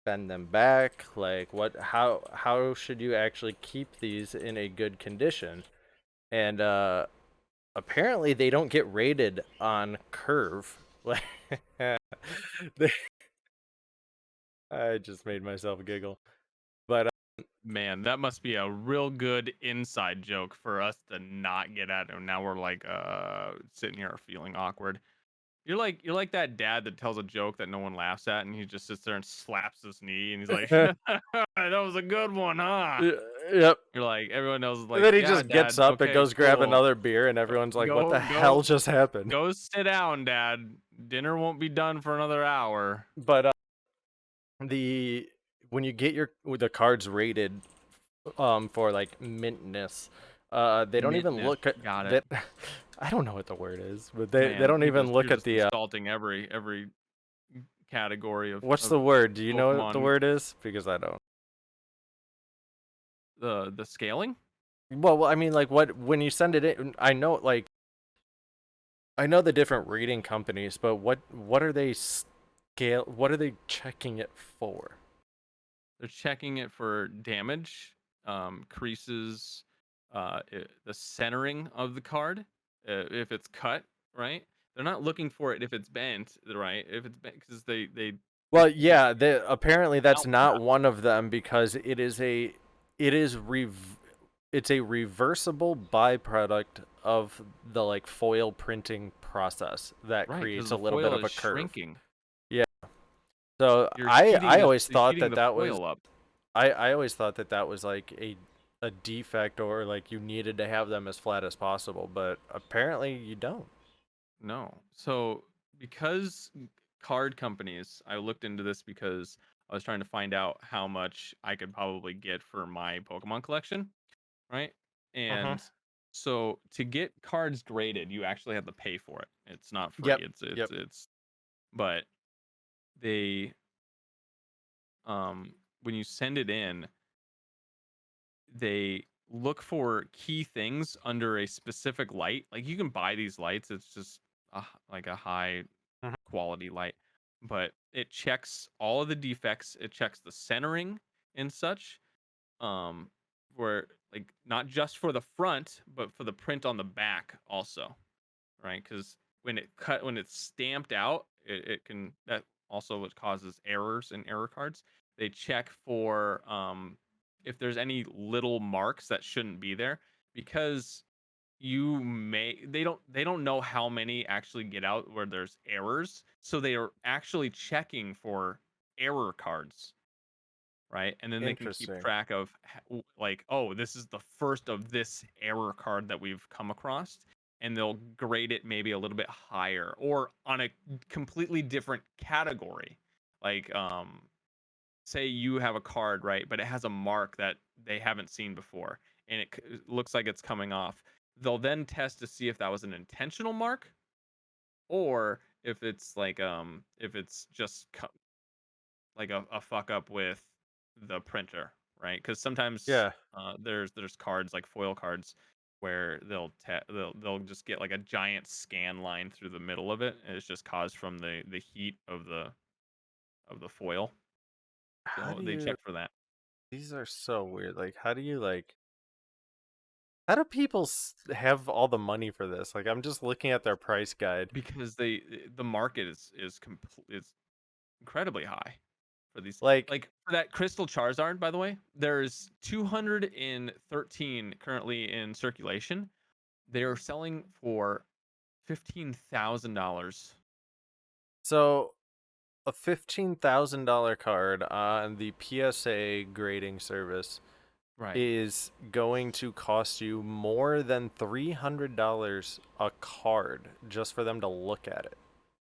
bend them back? Like what how should you actually keep these in a good condition? And apparently they don't get rated on curve. Like they, I just made myself giggle. But Man, that must be a real good inside joke for us to not get at. And now we're like sitting here feeling awkward. You're like that dad that tells a joke that no one laughs at, and he just sits there and slaps his knee, and he's like, "That was a good one, huh?" yep. You're like, everyone knows, And like, then he "Yeah, just gets dad. up and Okay, goes grab cool. another beer, and everyone's like, "What Go, the go, hell just happened?" go, sit down, dad. Dinner won't be done for another hour." But the when you get the cards rated for like mintness, they don't even Mintness, look at got it. that. I don't know what the word is, but they Man, don't even look you're at just the insulting every category of what's the word? Do you know what the Pokemon. word is? Because I don't. The scaling. Well, I mean, like what when you send it in, I know the different rating companies, but what are they scale? What are they checking it for? They're checking it for damage, creases, the centering of the card, if it's cut right. They're not looking for it if it's bent right. If it's bent, because Well, they yeah, apparently that's bounce not back. one of them because it is it's a reversible byproduct of the like foil printing process that Right, because creates a the little bit foil of is a curve. shrinking. Yeah. So You're I always thought heating that the that was foil up. I always thought that that was like a defect or like you needed to have them as flat as possible, but apparently you don't. No. So because card companies, I looked into this because I was trying to find out how much I could probably get for my Pokemon collection, right? Mhm. And so to get cards graded, you actually have to pay for it. It's not free. Yep. Yep. It's but they when you send it in, they look for key things under a specific light. Like you can buy these lights, it's just like a high Mhm. quality light, but it checks all of the defects. It checks the centering and such. Um, where like not just for the front, but for the print on the back also, right? Because when it's stamped out, it can that also what causes errors in error cards. They check for if there's any little marks that shouldn't be there because they don't know how many actually get out where there's errors, so they are actually checking for error cards, right? And then they can keep Interesting. track of like, oh, this is the first of this error card that we've come across, and they'll grade it maybe a little bit higher or on a completely different category. Like, say you have a card, right, but it has a mark that they haven't seen before, and it looks like it's coming off. they'll then test to see if that was an intentional mark or if it's like if it's just like a fuck up with the printer, right? Because sometimes Yeah. there's cards like foil cards where they'll just get like a giant scan line through the middle of it, and it's just caused from the heat of the foil. How So do they you? check for that These are so weird. Like, how do you like? How do people have all the money for this? Like, I'm just looking at their price guide. because the market is incredibly high for these. Like, Like for that crystal Charizard, by the way, there's 213 currently in circulation. They are selling for $15,000. so a $15,000 card on the PSA grading service Right. is going to cost you more than $300 a card just for them to look at it.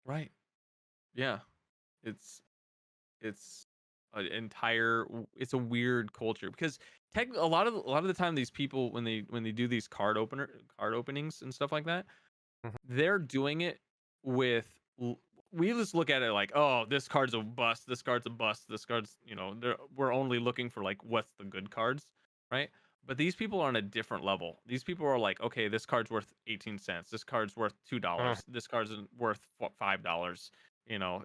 Right. Yeah. It's it's an entire it's a weird culture because a lot of the time these people when they do these card openings and stuff like that, Mhm. they're doing it with we just look at it like, oh, this card's a bust, this card's a bust, this card's, we're only looking for like what's the good cards, right? But these people are on a different level. These people are like, okay, this card's worth 18 cents, this card's worth Uh, $2, this card's worth $5.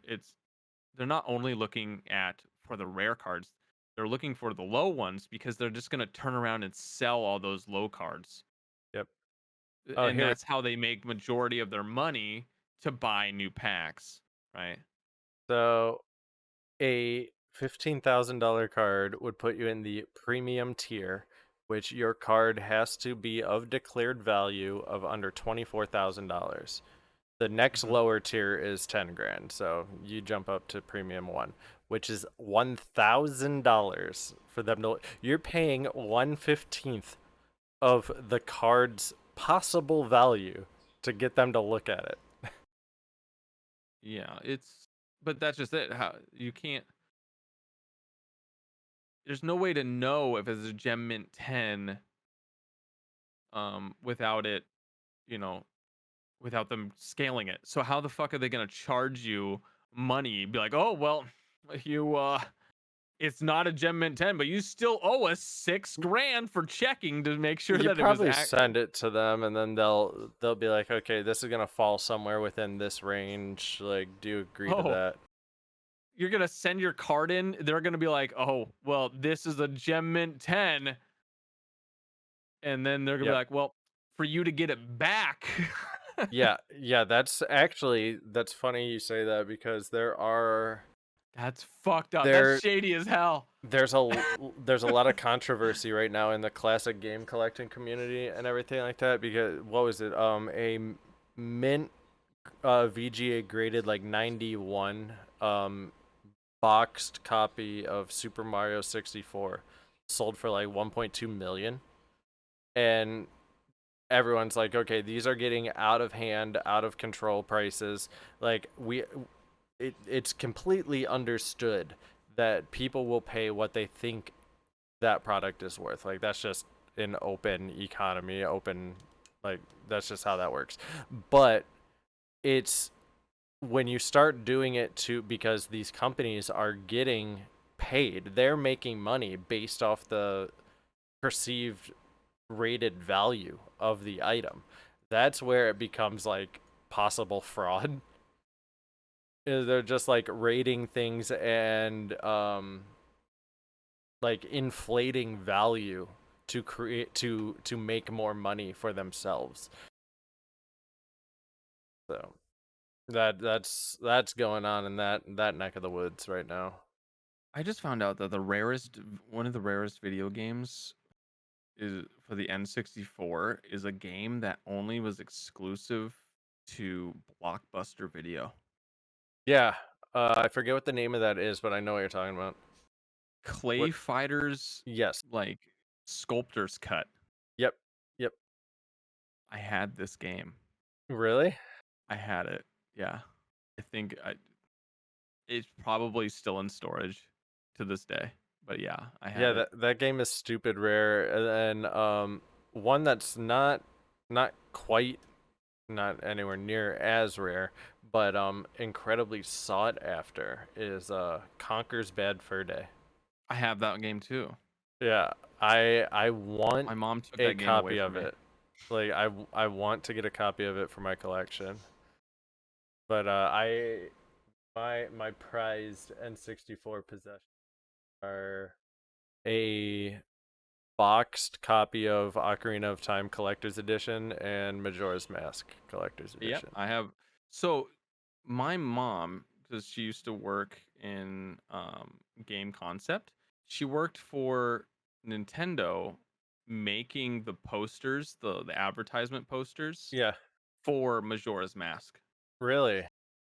It's they're not only looking at for the rare cards, they're looking for the low ones because they're just going to turn around and sell all those low cards. yep. Oh, And here. that's how they make majority of their money to buy new packs, right? So a $15,000 card would put you in the premium tier, which your card has to be of declared value of under $24,000. The next hmm lower tier is 10 grand, so you jump up to premium one, which is $1,000 for them to. You're paying 1/15th of the card's possible value to get them to look at it. Yeah, but that's just it. How you can't there's no way to know if it's a gem mint 10 without it, you know, without them scaling it. So how the fuck are they going to charge you money? Be like, "Oh, well, you it's not a gem mint 10, but you still owe us 6 grand for checking to make sure You that it was probably send it to them, and then they'll be like, okay, this is gonna fall somewhere within this range. Like, do you agree to Oh, that? you're going to send your card in. They're going to be like, "Oh, well, this is a gem mint 10." And then they're going to be Yep. like, "Well, for you to get it back." Yeah, yeah. That's funny you say that because That's fucked up. That's there shady as hell. there's a lot of controversy right now in the classic game collecting community and everything like that because what was it? Mint VGA graded like 91 boxed copy of Super Mario 64 sold for like 1.2 million, and everyone's like, okay, these are getting out of hand, out of control prices. Like it's completely understood that people will pay what they think that product is worth. Like that's just an open economy, open, like that's just how that works. But it's when you start doing it to because these companies are getting paid, they're making money based off the perceived rated value of the item. That's where it becomes like possible fraud. Is they're just like rating things and like inflating value to create to make more money for themselves. So that's going on in that neck of the woods right now. I just found out that one of the rarest video games is for the N64 is a game that only was exclusive to Blockbuster Video. Yeah, I forget what the name of that is, but I know what you're talking about. Clay What? Fighters, Yes. like sculptor's cut. Yep. Yep. I had this game. Really? I had it. Yeah. It's probably still in storage to this day. But yeah, I Yeah, had it. that game is stupid rare, and one that's not. not quite, not anywhere near as rare, but incredibly sought after is Conker's Bad Fur Day. I have that game too. Yeah, I want My mom took a that game away copy from of me. it. Like I want to get a copy of it for my collection. But my prized N64 possessions are a boxed copy of Ocarina of Time Collector's Edition and Majora's Mask Collector's Yep, Edition. I have. So my mom, because she used to work in game concept, she worked for Nintendo making the posters, the advertisement posters Yeah, for Majora's Mask. really?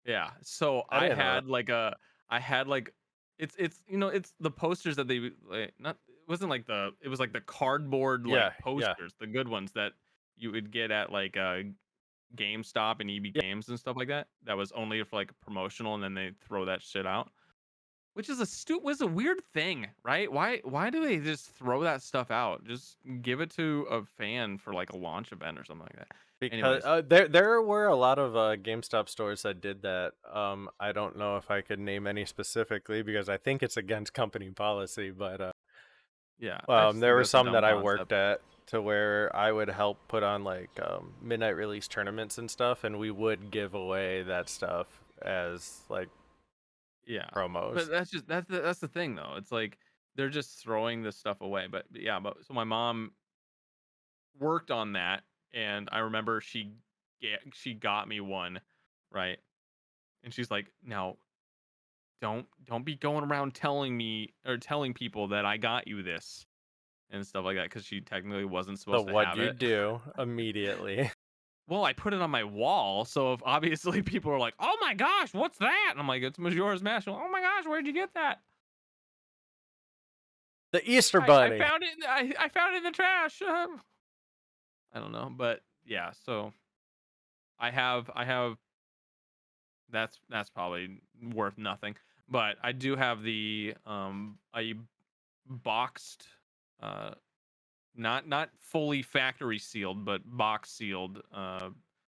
Yeah. So I didn't know that. I had like it's it's the posters that they like, not it wasn't like it was like the cardboard like Yeah, yeah, posters, the good ones that you would get at like GameStop and EB yeah. Games and stuff like that. That was only for like promotional, and then they throw that shit out. Which is was a weird thing, right? Why do they just throw that stuff out? Just give it to a fan for like a launch event or something like that. Because Anyways, there were a lot of GameStop stores that did that. I don't know if I could name any specifically because I think it's against company policy, but yeah, I just there think were that's a some dumb that I concept. worked at to where I would help put on like midnight release tournaments and stuff, and we would give away that stuff as like Yeah, but promos. that's the thing though. It's like they're just throwing this stuff away. But yeah, but so my mom worked on that, and I remember she got me one, right? And she's like, "Now, don't be going around telling me or telling people that I got you this and stuff like that because she technically wasn't So supposed to what have you it." do immediately? Well, I put it on my wall, so if obviously people are like, "Oh my gosh, what's that?" And I'm like, "It's Majora's Mask." Oh my gosh, where'd you get that? The Easter I Bunny. found it. I found it in the trash. I don't know, but yeah. So I have. That's probably worth nothing, but I do have the a boxed, uh, not fully factory sealed, but box sealed,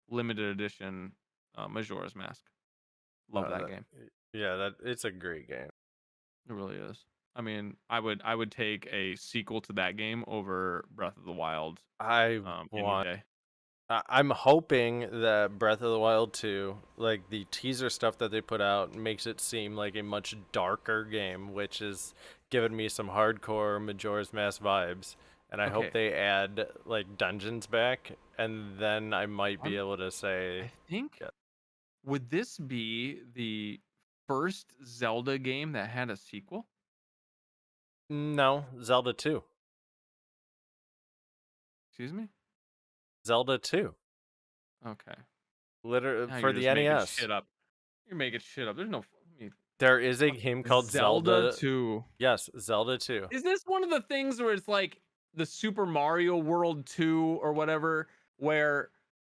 limited edition, Majora's Mask. Love that That, game. yeah, that it's a great game. It really is. I mean, I would take a sequel to that game over Breath of the Wild, I any want. day. I'm hoping that Breath of the Wild 2, like the teaser stuff that they put out, makes it seem like a much darker game, which is giving me some hardcore Majora's Mask vibes. And I hope Okay, they add like dungeons back, and then I might be I'm. able to say, I think yeah, would this be the first Zelda game that had a sequel? no, Zelda 2. Excuse me. Zelda 2. Okay. Literally Now for you're the just making NES. shit up. You're making shit up. There's no There is a fuck- game called Zelda Zelda. 2. Yes, Zelda 2. Is this one of the things where it's like the Super Mario World 2 or whatever, where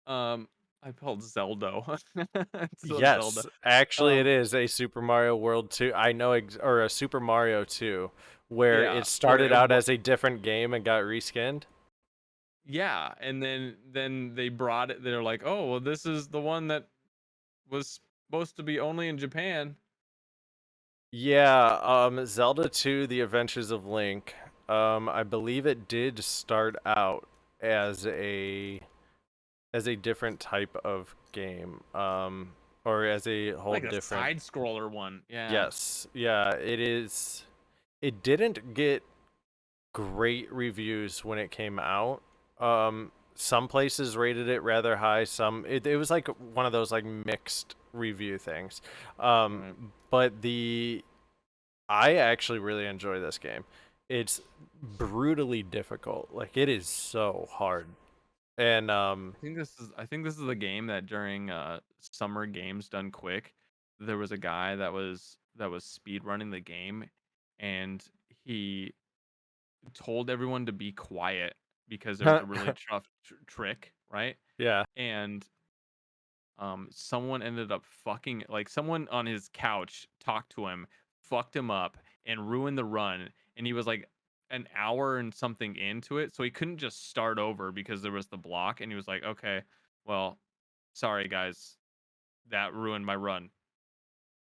I called Zelda. It's so Zelda. Yes, actually, it Um is a Super Mario World 2. I know, or a Super Mario 2, where yeah, it where started out as a different game and got reskinned. yeah, and then they brought it, they're like, "Oh, well this is the one that was supposed to be only in Japan." Yeah, Zelda 2: The Adventures of Link. I believe it did start out as a different type of game. Or as a whole Like a different. side scroller one. Yeah. Yes, yeah, it is. It didn't get great reviews when it came out. Some places rated it rather high. It was like one of those like mixed review things. Right. But I actually really enjoy this game. It's brutally difficult. Like it is so hard. And I think this is a game that during summer games done quick, there was a guy that was speed running the game, and he told everyone to be quiet because there was a really tough trick, right? yeah. And someone ended up fucking, like, someone on his couch talked to him, fucked him up, and ruined the run. And he was like, an hour and something into it, so he couldn't just start over because there was the block, and he was like, "Okay, well, sorry guys, that ruined my run."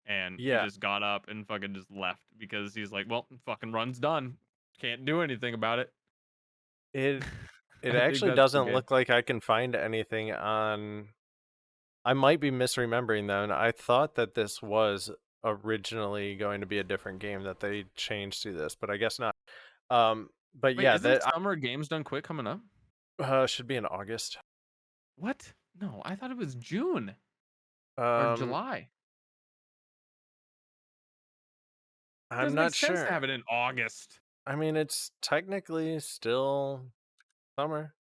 And he Yeah, just got up and fucking just left because he's like, "Well, fucking run's done. Can't do anything about it." it it I think actually that's doesn't okay. look like I can find anything on. I might be misremembering though, and I thought that this was originally going to be a different game that they changed to this, but I guess not. But Wait, yeah, isn't that Summer Games Done Quick coming up? should be in August. What? No, I thought it was June or Um, July. It I'm doesn't make not sense to sure. have it in August. I mean, it's technically still summer.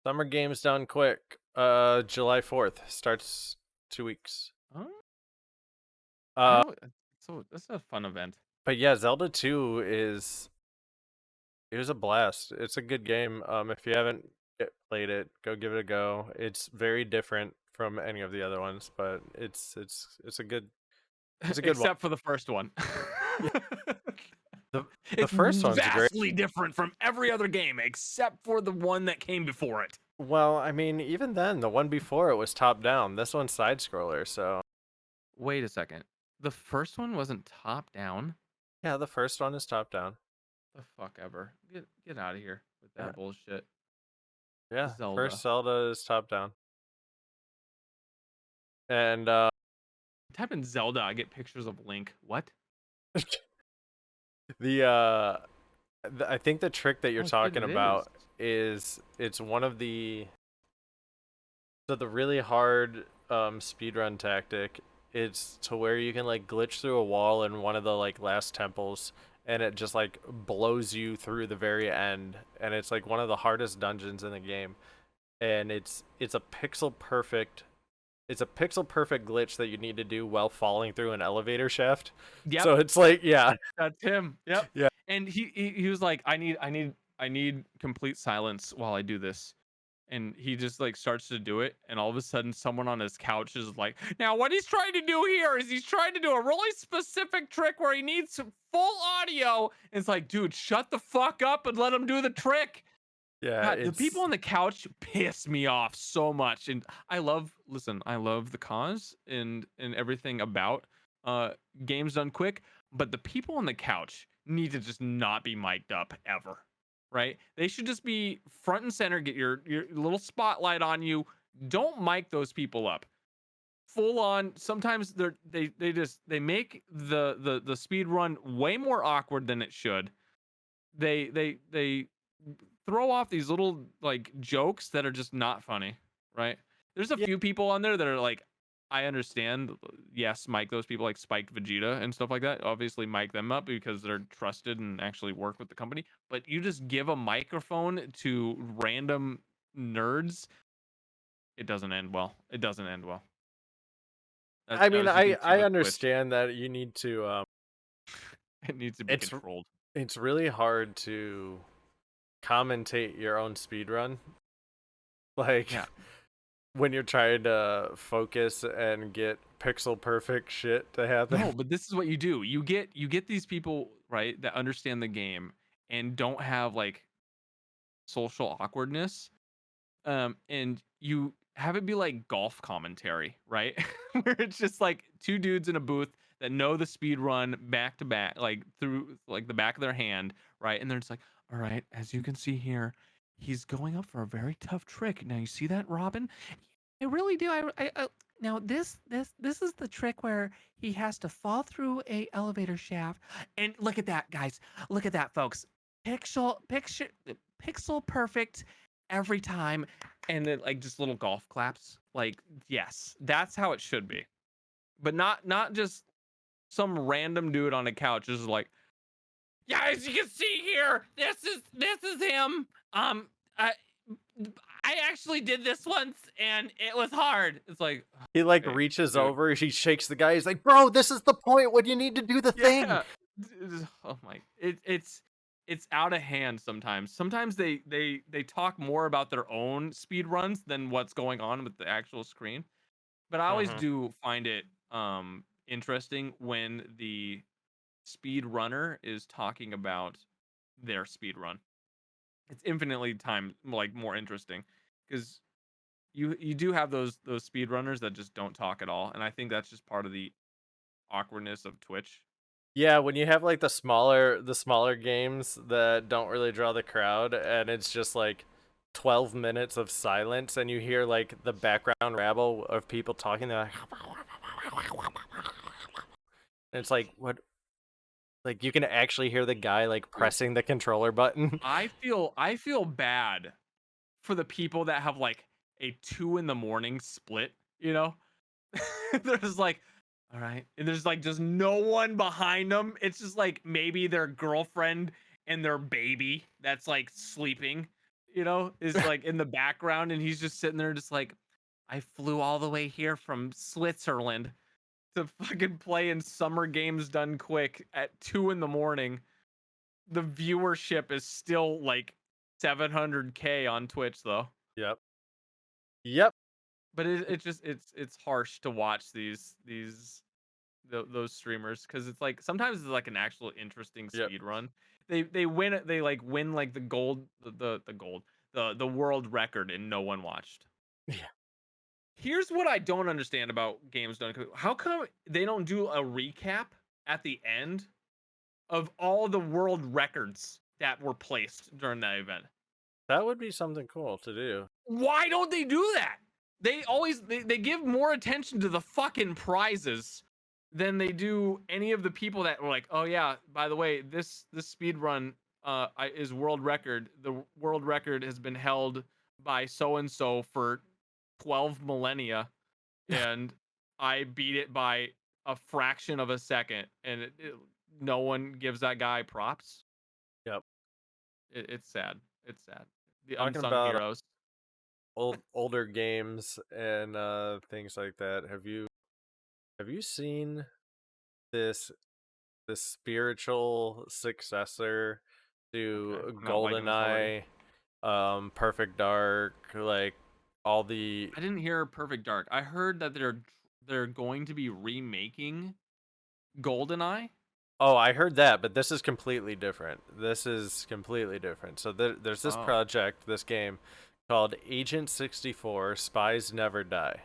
Summer games done quick. July 4th starts 2 weeks. Huh? Uh, How? So this is a fun event. but yeah, Zelda 2 is it was a blast. It's a good game. If you haven't played it, go give it a go. It's very different from any of the other ones, but it's a good one. Except for the first one. Yeah, the the It's first one's great. vastly different from every other game except for the one that came before it. Well, I mean, even then, the one before it was top down. This one's side scroller, so Wait a second. The first one wasn't top down. yeah, the first one is top down. The fuck ever. Get out of here with Yeah, that bullshit. yeah. First Zelda. Zelda is top down, and Type in Zelda, I get pictures of Link. What? the I think the trick that you're Oh shit, talking it is. about is it's one of the really hard speedrun tactic. It's to where you can like glitch through a wall in one of the like last temples, and it just like blows you through the very end, and it's like one of the hardest dungeons in the game, and it's a pixel perfect. It's a pixel perfect glitch that you need to do while falling through an elevator shaft. Yep, So it's like, yeah, that's him. Yep. yeah, And he was like, I need complete silence while I do this. And he just like starts to do it, and all of a sudden someone on his couch is like, now what he's trying to do here is he's trying to do a really specific trick where he needs some full audio. And it's like, dude, shut the fuck up and let him do the trick. yeah. God, the people on the couch piss me off so much. And I love the cause and everything about uh games done quick, but the people on the couch need to just not be mic'd up ever. Right? They should just be front and center, get your little spotlight on you. Don't mic those people up. Full on, sometimes they make the speed run way more awkward than it should. They throw off these little like jokes that are just not funny, right? There's a Yeah, few people on there that are like, I understand, yes, mic those people like Spiked Vegeta and stuff like that. Obviously, mic them up because they're trusted and actually work with the company. But you just give a microphone to random nerds, it doesn't end well. It doesn't end well. I mean, As you can see I with Twitch, understand that you need to it needs to be it's controlled. it's really hard to commentate your own speed run. Like Yeah. when you're trying to focus and get pixel perfect shit to happen. No, but this is what you do. You get these people, right, that understand the game and don't have like social awkwardness. And you have it be like golf commentary, right? Where it's just like two dudes in a booth that know the speed run back to back, like through like the back of their hand, right? And they're just like, all right, as you can see here, he's going up for a very tough trick. Now you see that, Robin? I really do. Now this is the trick where he has to fall through a elevator shaft. And look at that, guys. Look at that, folks. Pixel perfect every time, and then like just little golf claps. Like, yes, that's how it should be. But not just some random dude on a couch is like, yeah, as you can see here, this is him. I I actually did this once and it was hard. It's like, He like okay, reaches dude. over, he shakes the guy. He's like, "Bro, this is the point when you need to do the thing." Yeah. Oh my, it's out of hand sometimes. Sometimes they talk more about their own speed runs than what's going on with the actual screen. But I always Mhm. do find it interesting when the speed runner is talking about their speed run. It's infinitely more interesting because you do have those speedrunners that just don't talk at all, and I think that's just part of the awkwardness of Twitch. Yeah, when you have like the smaller games that don't really draw the crowd, and it's just like 12 minutes of silence, and you hear like the background rabble of people talking. They're like, and it's like what? Like you can actually hear the guy like Dude, pressing the controller button. I feel bad for the people that have like a 2 in the morning split, you know? There's like, all right, and there's like just no one behind them. It's just like maybe their girlfriend and their baby that's like sleeping, is like in the background, and he's just sitting there, just like, I flew all the way here from Switzerland to fucking play in Summer Games Done Quick at 2 in the morning. The viewership is still like 700K on Twitch though. Yep. Yep. But it's harsh to watch those streamers because it's like sometimes it's like an actual interesting Yep. speed run. They like win like the gold the gold the world record and no one watched. Yeah. Here's what I don't understand about Games Done Quick. How come they don't do a recap at the end of all the world records that were placed during that event? That would be something cool to do. Why don't they do that? They give more attention to the fucking prizes than they do any of the people that were like, oh yeah, by the way, this speed run is world record. The world record has been held by so and so for 12 millennia, and I beat it by a fraction of a second, and no one gives that guy props. Yep. It's sad. It's sad. The Talking unsung about heroes. older games and things like that. Have you seen this spiritual successor Okay, to I'm not liking this already. GoldenEye, Perfect Dark, like all the I didn't hear Perfect Dark. I heard that they're going to be remaking GoldenEye. Oh, I heard that, but this is completely different. This is completely different. So there's this Oh, project, this game called Agent 64 Spies Never Die,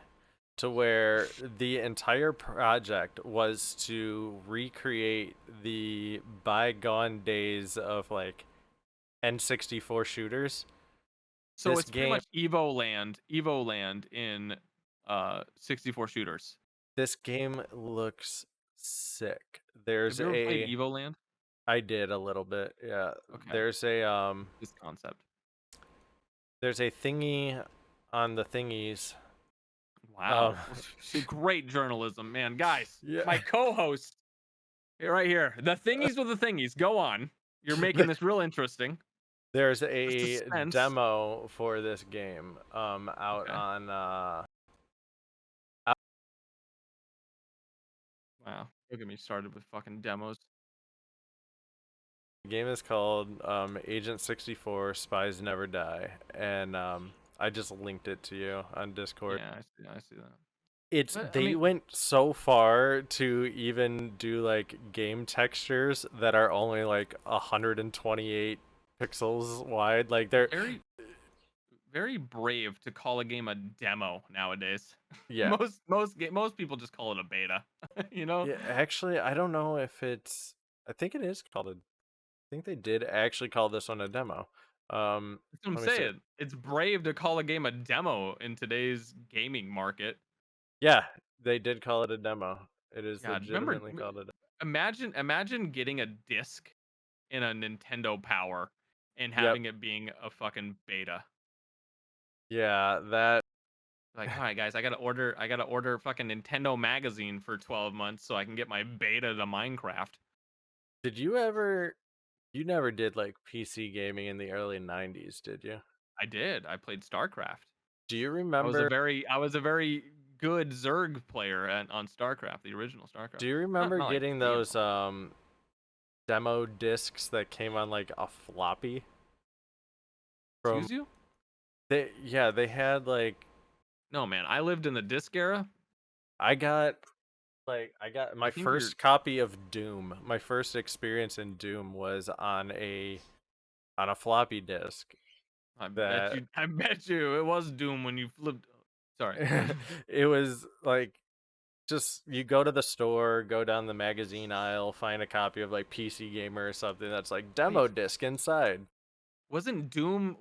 to where the entire project was to recreate the bygone days of like N64 shooters. so This it's pretty game much Evo Land in 64 shooters. this game looks sick. Have you ever played Evo Land? I did a little bit. Yeah. Okay, There's a this concept. there's a thingy on the thingies. Um Wow, great journalism, man. Guys, yeah. my co-host here, right here. The thingies with the thingies. Go on. You're making this real interesting. There's The a suspense. demo for this game out Okay. on Wow. Don't get me started with fucking demos. the game is called Agent 64 Spies Never Die, and I just linked it to you on Discord. Yeah, I see that. It's But I they mean, went so far to even do like game textures that are only like 128 pixels wide. Like they're very very brave to call a game a demo nowadays. yeah. Most people just call it a beta. you know, Yeah, actually I don't know if it's I think it is called a I think they did actually call this one a demo. That's what I'm Let me see. saying. It's brave to call a game a demo in today's gaming market. Yeah, they did call it a demo. It is God, remember, legitimately called it. imagine getting a disc in a Nintendo Power and Yep. having it being a fucking beta. Yeah, that Like, all right, guys, I gotta order fucking Nintendo magazine for 12 months so I can get my beta to Minecraft. did you never did like PC gaming in the early 90s, did you? I did. I played StarCraft. Do you I was a remember very I was a very good Zerg player on StarCraft, the original StarCraft. do you Not remember not like getting the those original. demo discs that came on like a floppy from Excuse you? they had like No, man. I lived in the disc era. I got I got I my think you're first copy of Doom. My first experience in Doom was on a on a floppy disk I bet that you. I bet you it was Doom when you flipped. Sorry. it was like just you go to the store, go down the magazine aisle, find a copy of like PC Gamer or something that's like demo Wait, disc inside. wasn't Doom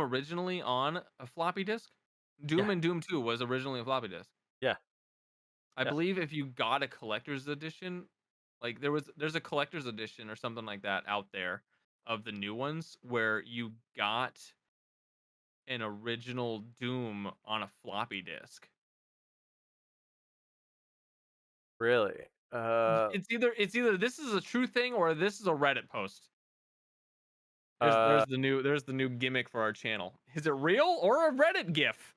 originally on a floppy disk? Yeah, Doom and Doom 2 was originally a floppy disk. yeah, I yeah. believe if you got a collector's edition, like there's a collector's edition or something like that out there of the new ones where you got an original Doom on a floppy disk. Really? It's either this is a true thing or this is a Reddit post. There's Uh, there's the new there's the new gimmick for our channel. Is it real or a Reddit gif?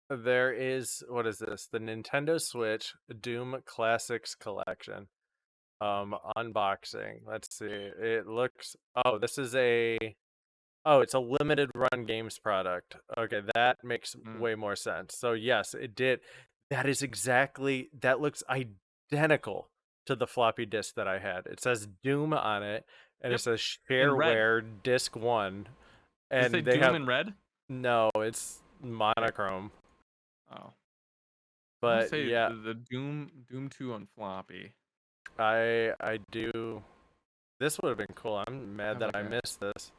there is what is this? The Nintendo Switch Doom Classics Collection. Unboxing. Let's see. It looks. Oh, this is a. Oh, it's a limited run games product. Okay, that makes Mm, way more sense. So yes, it did. That is exactly. That looks identical to the floppy disk that I had. It says Doom on it, and it yep, says in red. Shareware Disc One, Does it say and they Doom have in red? no. It's monochrome, Oh, I want to but say yeah, the Doom 2 on floppy. I do. This would have been cool. I'm I mad have that like I a missed this.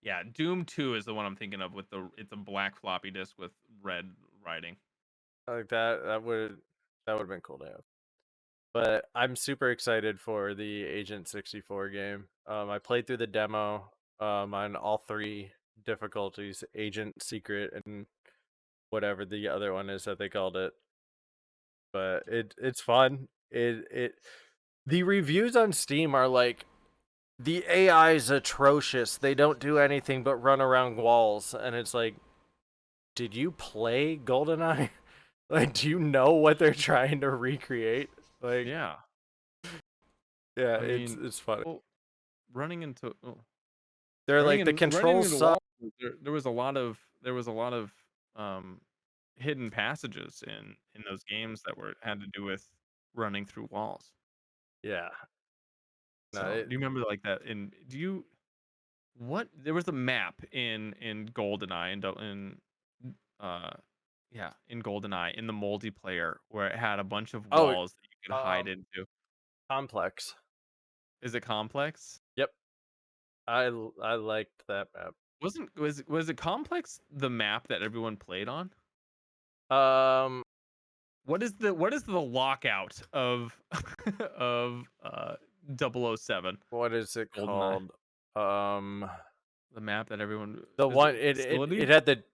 Yeah, Doom 2 is the one I'm thinking of with it's a black floppy disk with red writing. Like that would have been cool to have. But I'm super excited for the Agent 64 game. I played through the demo on all three difficulties, Agent, Secret, and whatever the other one is that they called it. But it's fun. It the reviews on Steam are like the AI is atrocious. They don't do anything but run around walls, and it's like, did you play GoldenEye? Like, do you know what they're trying to recreate? Like, Yeah. yeah, I mean, it's funny. well, running into oh, They're like the running controls into suck. walls. There was a lot of um hidden passages in those games that were had to do with running through walls. Yeah, no, So, do you remember like that in do you what there was a map in GoldenEye uh yeah, in GoldenEye in the multiplayer where it had a bunch of oh, walls that you could hide into. complex. Is it complex? Yep, I liked that map. Was it complex the map that everyone played on? Um, What is the lockout of of 007 what is it GoldenEye? called? Um, The map that everyone the is it one it facility? had the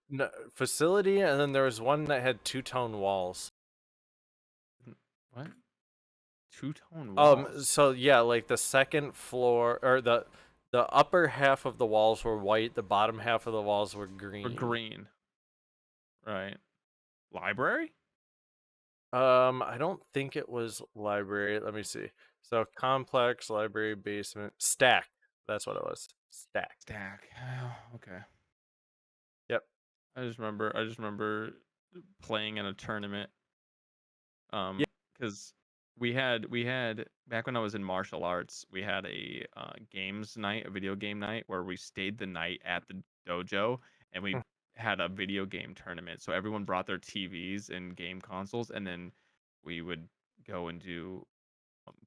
facility, and then there was one that had two-tone walls. What? Two-tone walls. So yeah, like the second floor or the upper half of the walls were white, the bottom half of the walls were Or green. green, right? Library? I don't think it was library. Let me see. So complex, library, basement, stack. That's what it was. Stack. Stack. Okay. Yep. I just remember playing in a tournament. Yeah. Because we had back when I was in martial arts, we had a games night, a video game night where we stayed the night at the dojo and we had a video game tournament. So everyone brought their TVs and game consoles, and then we would go and do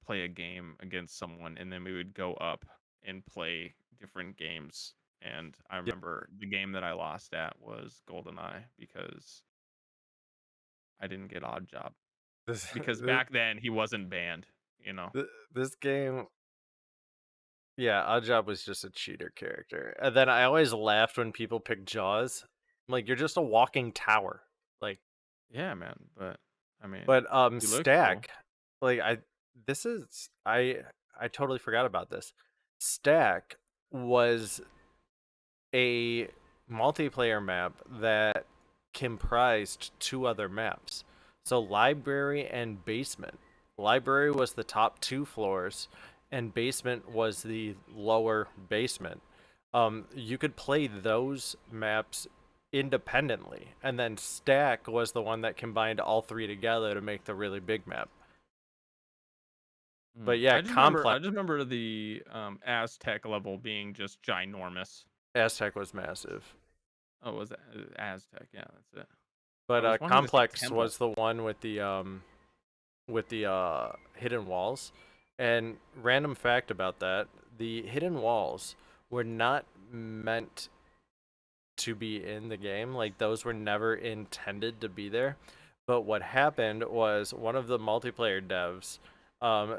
play a game against someone, and then we would go up and play different games. And I Yep. remember the game that I lost at was GoldenEye because I didn't get Odd Job. This Because this, back then he wasn't banned, you know? this game. Yeah, Oddjob was just a cheater character. And then I always laughed when people picked Jaws. I'm like, you're just a walking tower. Like, Yeah, man. But I mean, but he looked cool. Stack, like this is I totally forgot about this. Stack was a multiplayer map that comprised two other maps. So library and basement. Library was the top two floors, and basement was the lower basement. You could play those maps independently, and then Stack was the one that combined all three together to make the really big map. But yeah, I Complex just remember the Aztec level being just ginormous. Aztec was massive. Oh, was it Aztec? Yeah, that's it. I But was wanting to say Complex Temple. was the one with the hidden walls. And random fact about that, the hidden walls were not meant to be in the game. Like those were never intended to be there. But what happened was one of the multiplayer devs um,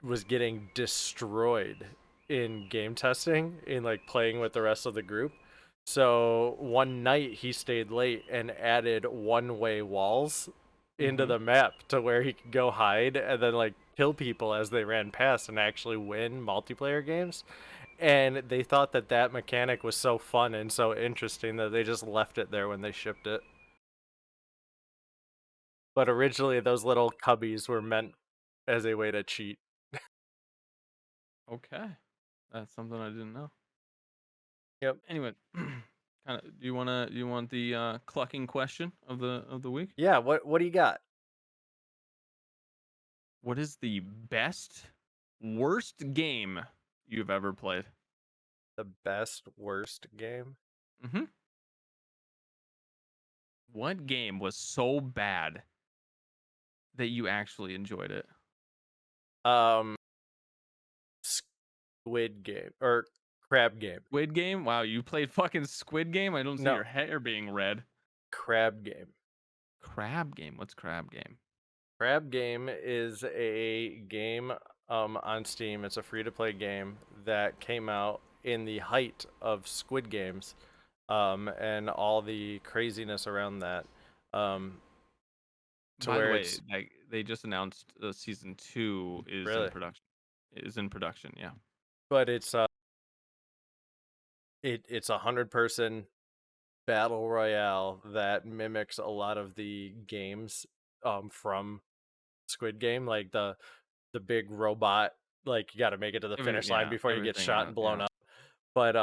was getting destroyed in game testing, in like playing with the rest of the group. So one night he stayed late and added one-way walls into Mm-hmm. the map to where he could go hide and then like kill people as they ran past and actually win multiplayer games. And they thought that that mechanic was so fun and so interesting that they just left it there when they shipped it. But originally, those little cubbies were meant as a way to cheat. Okay, that's something I didn't know. Yep. Anyway, kind of. Do you want the clucking question of the week? Yeah. What do you got? What is the best, worst game you've ever played? The best worst game? Mm-hmm. What game was so bad that you actually enjoyed it? Um, Squid Game or Crab Game? Squid Game? Wow, you played fucking Squid Game? I don't see No, your hair being red. Crab Game. Crab Game? What's Crab Game? Crab Game is a game on Steam. It's a free to play game that came out in the height of Squid Games, and all the craziness around that. Um, to By the where way, it's like they just announced season 2 is in really, production. Is in production, yeah. but it's 100-person battle royale that mimics a lot of the games from Squid Game, like the big robot, like you got to make it to the finish line before you get Everything shot and else, blown yeah. up. But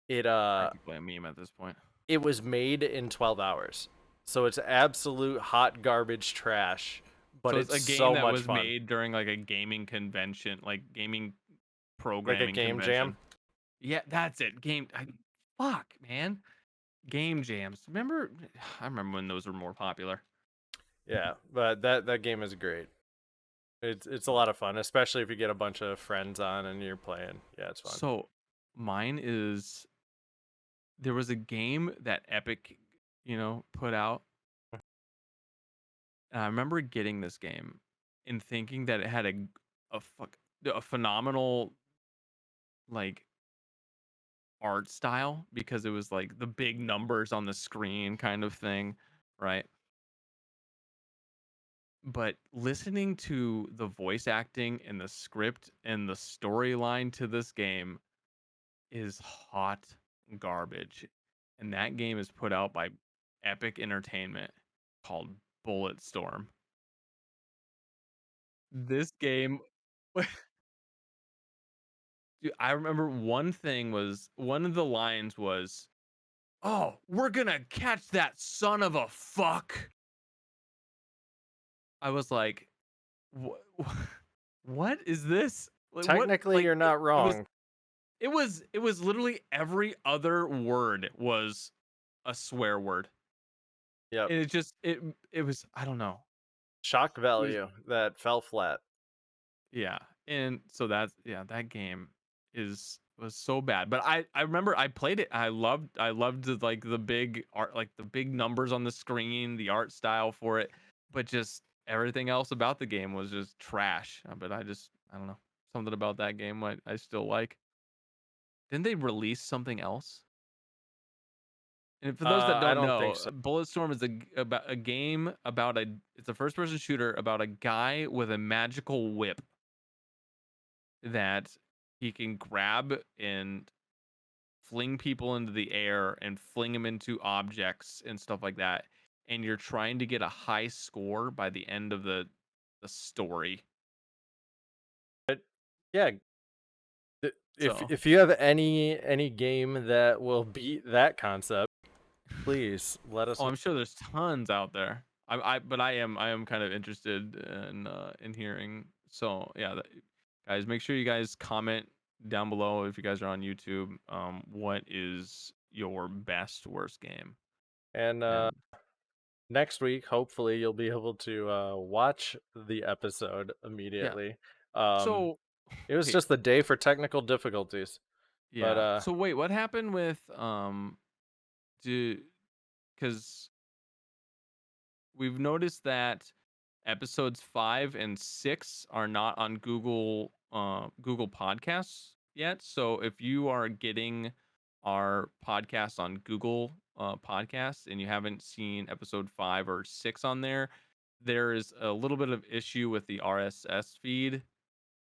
it Practically a meme at this point. it was made in 12 hours. So it's absolute hot garbage trash, but So it's it's a game so that much was fun. made during like a gaming convention, like gaming Like a programming game jam. convention. Yeah, that's it. Fuck, man. Game jams. Remember? I remember when those were more popular. Yeah, but that game is great. It's a lot of fun, especially if you get a bunch of friends on and you're playing. Yeah, it's fun. So mine is there was a game that Epic, put out. And I remember getting this game and thinking that it had a phenomenal like art style because it was like the big numbers on the screen kind of thing, right? But listening to the voice acting and the script and the storyline to this game is hot garbage. And that game is put out by Epic Entertainment called Bulletstorm. This game dude, I remember one of the lines was, "Oh, we're gonna catch that son of a fuck." I was like, "What? What is this? Like, what? Technically, Like you're not wrong. it was literally every other word was a swear word, Yep. and it was I don't know. Shock It was value that fell flat. yeah, and so that game was so bad. But I remember I played it. I loved like the big art, like the big numbers on the screen, the art style for it, but just everything else about the game was just trash. But I don't know, something about that game I still like. Didn't they release something else? And for those that I don't don't think know, so. Bulletstorm is about a game about it's a first person shooter about a guy with a magical whip that he can grab and fling people into the air and fling them into objects and stuff like that. And you're trying to get a high score by the end of the story. But yeah, So if you have any game that will beat that concept, please let us oh, know. I'm sure there's tons out there. but I am kind of interested in hearing. So yeah, guys, make sure you guys comment down below if you guys are on YouTube. What is your best worst game? And And next week, hopefully, you'll be able to watch the episode yeah, immediately. Um, so it was okay, just the day for technical difficulties, but yeah. So wait, what happened with do because we've noticed that episodes 5 and 6 are not on Google Podcasts yet. So if you are getting our podcast on Google Podcasts and you haven't seen episode 5 or 6 on there, there is a little bit of issue with the RSS feed.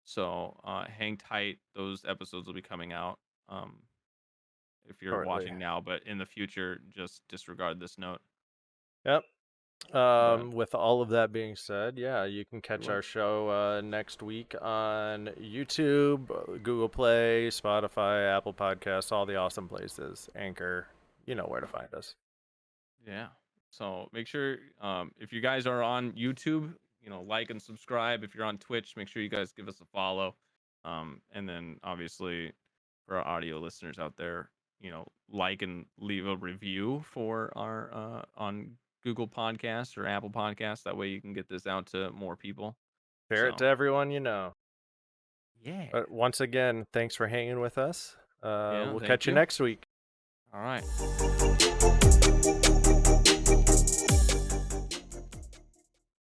So hang tight; those episodes will be coming out if you're shortly. watching now. But in the future, just disregard this note. Yep. But With all of that being said, yeah, you can catch what? our show next week on YouTube, Google Play, Spotify, Apple Podcasts, all the awesome places. Anchor, you know where to find us. Yeah. So make sure if you guys are on YouTube, like and subscribe. If you're on Twitch, make sure you guys give us a follow. And then obviously for our audio listeners out there, like and leave a review for our on Google Podcasts or Apple Podcasts. That way you can get this out to more people. Share it to So everyone you know. yeah. But once again, thanks for hanging with us. Yeah, We'll thank catch you you. next week. All right.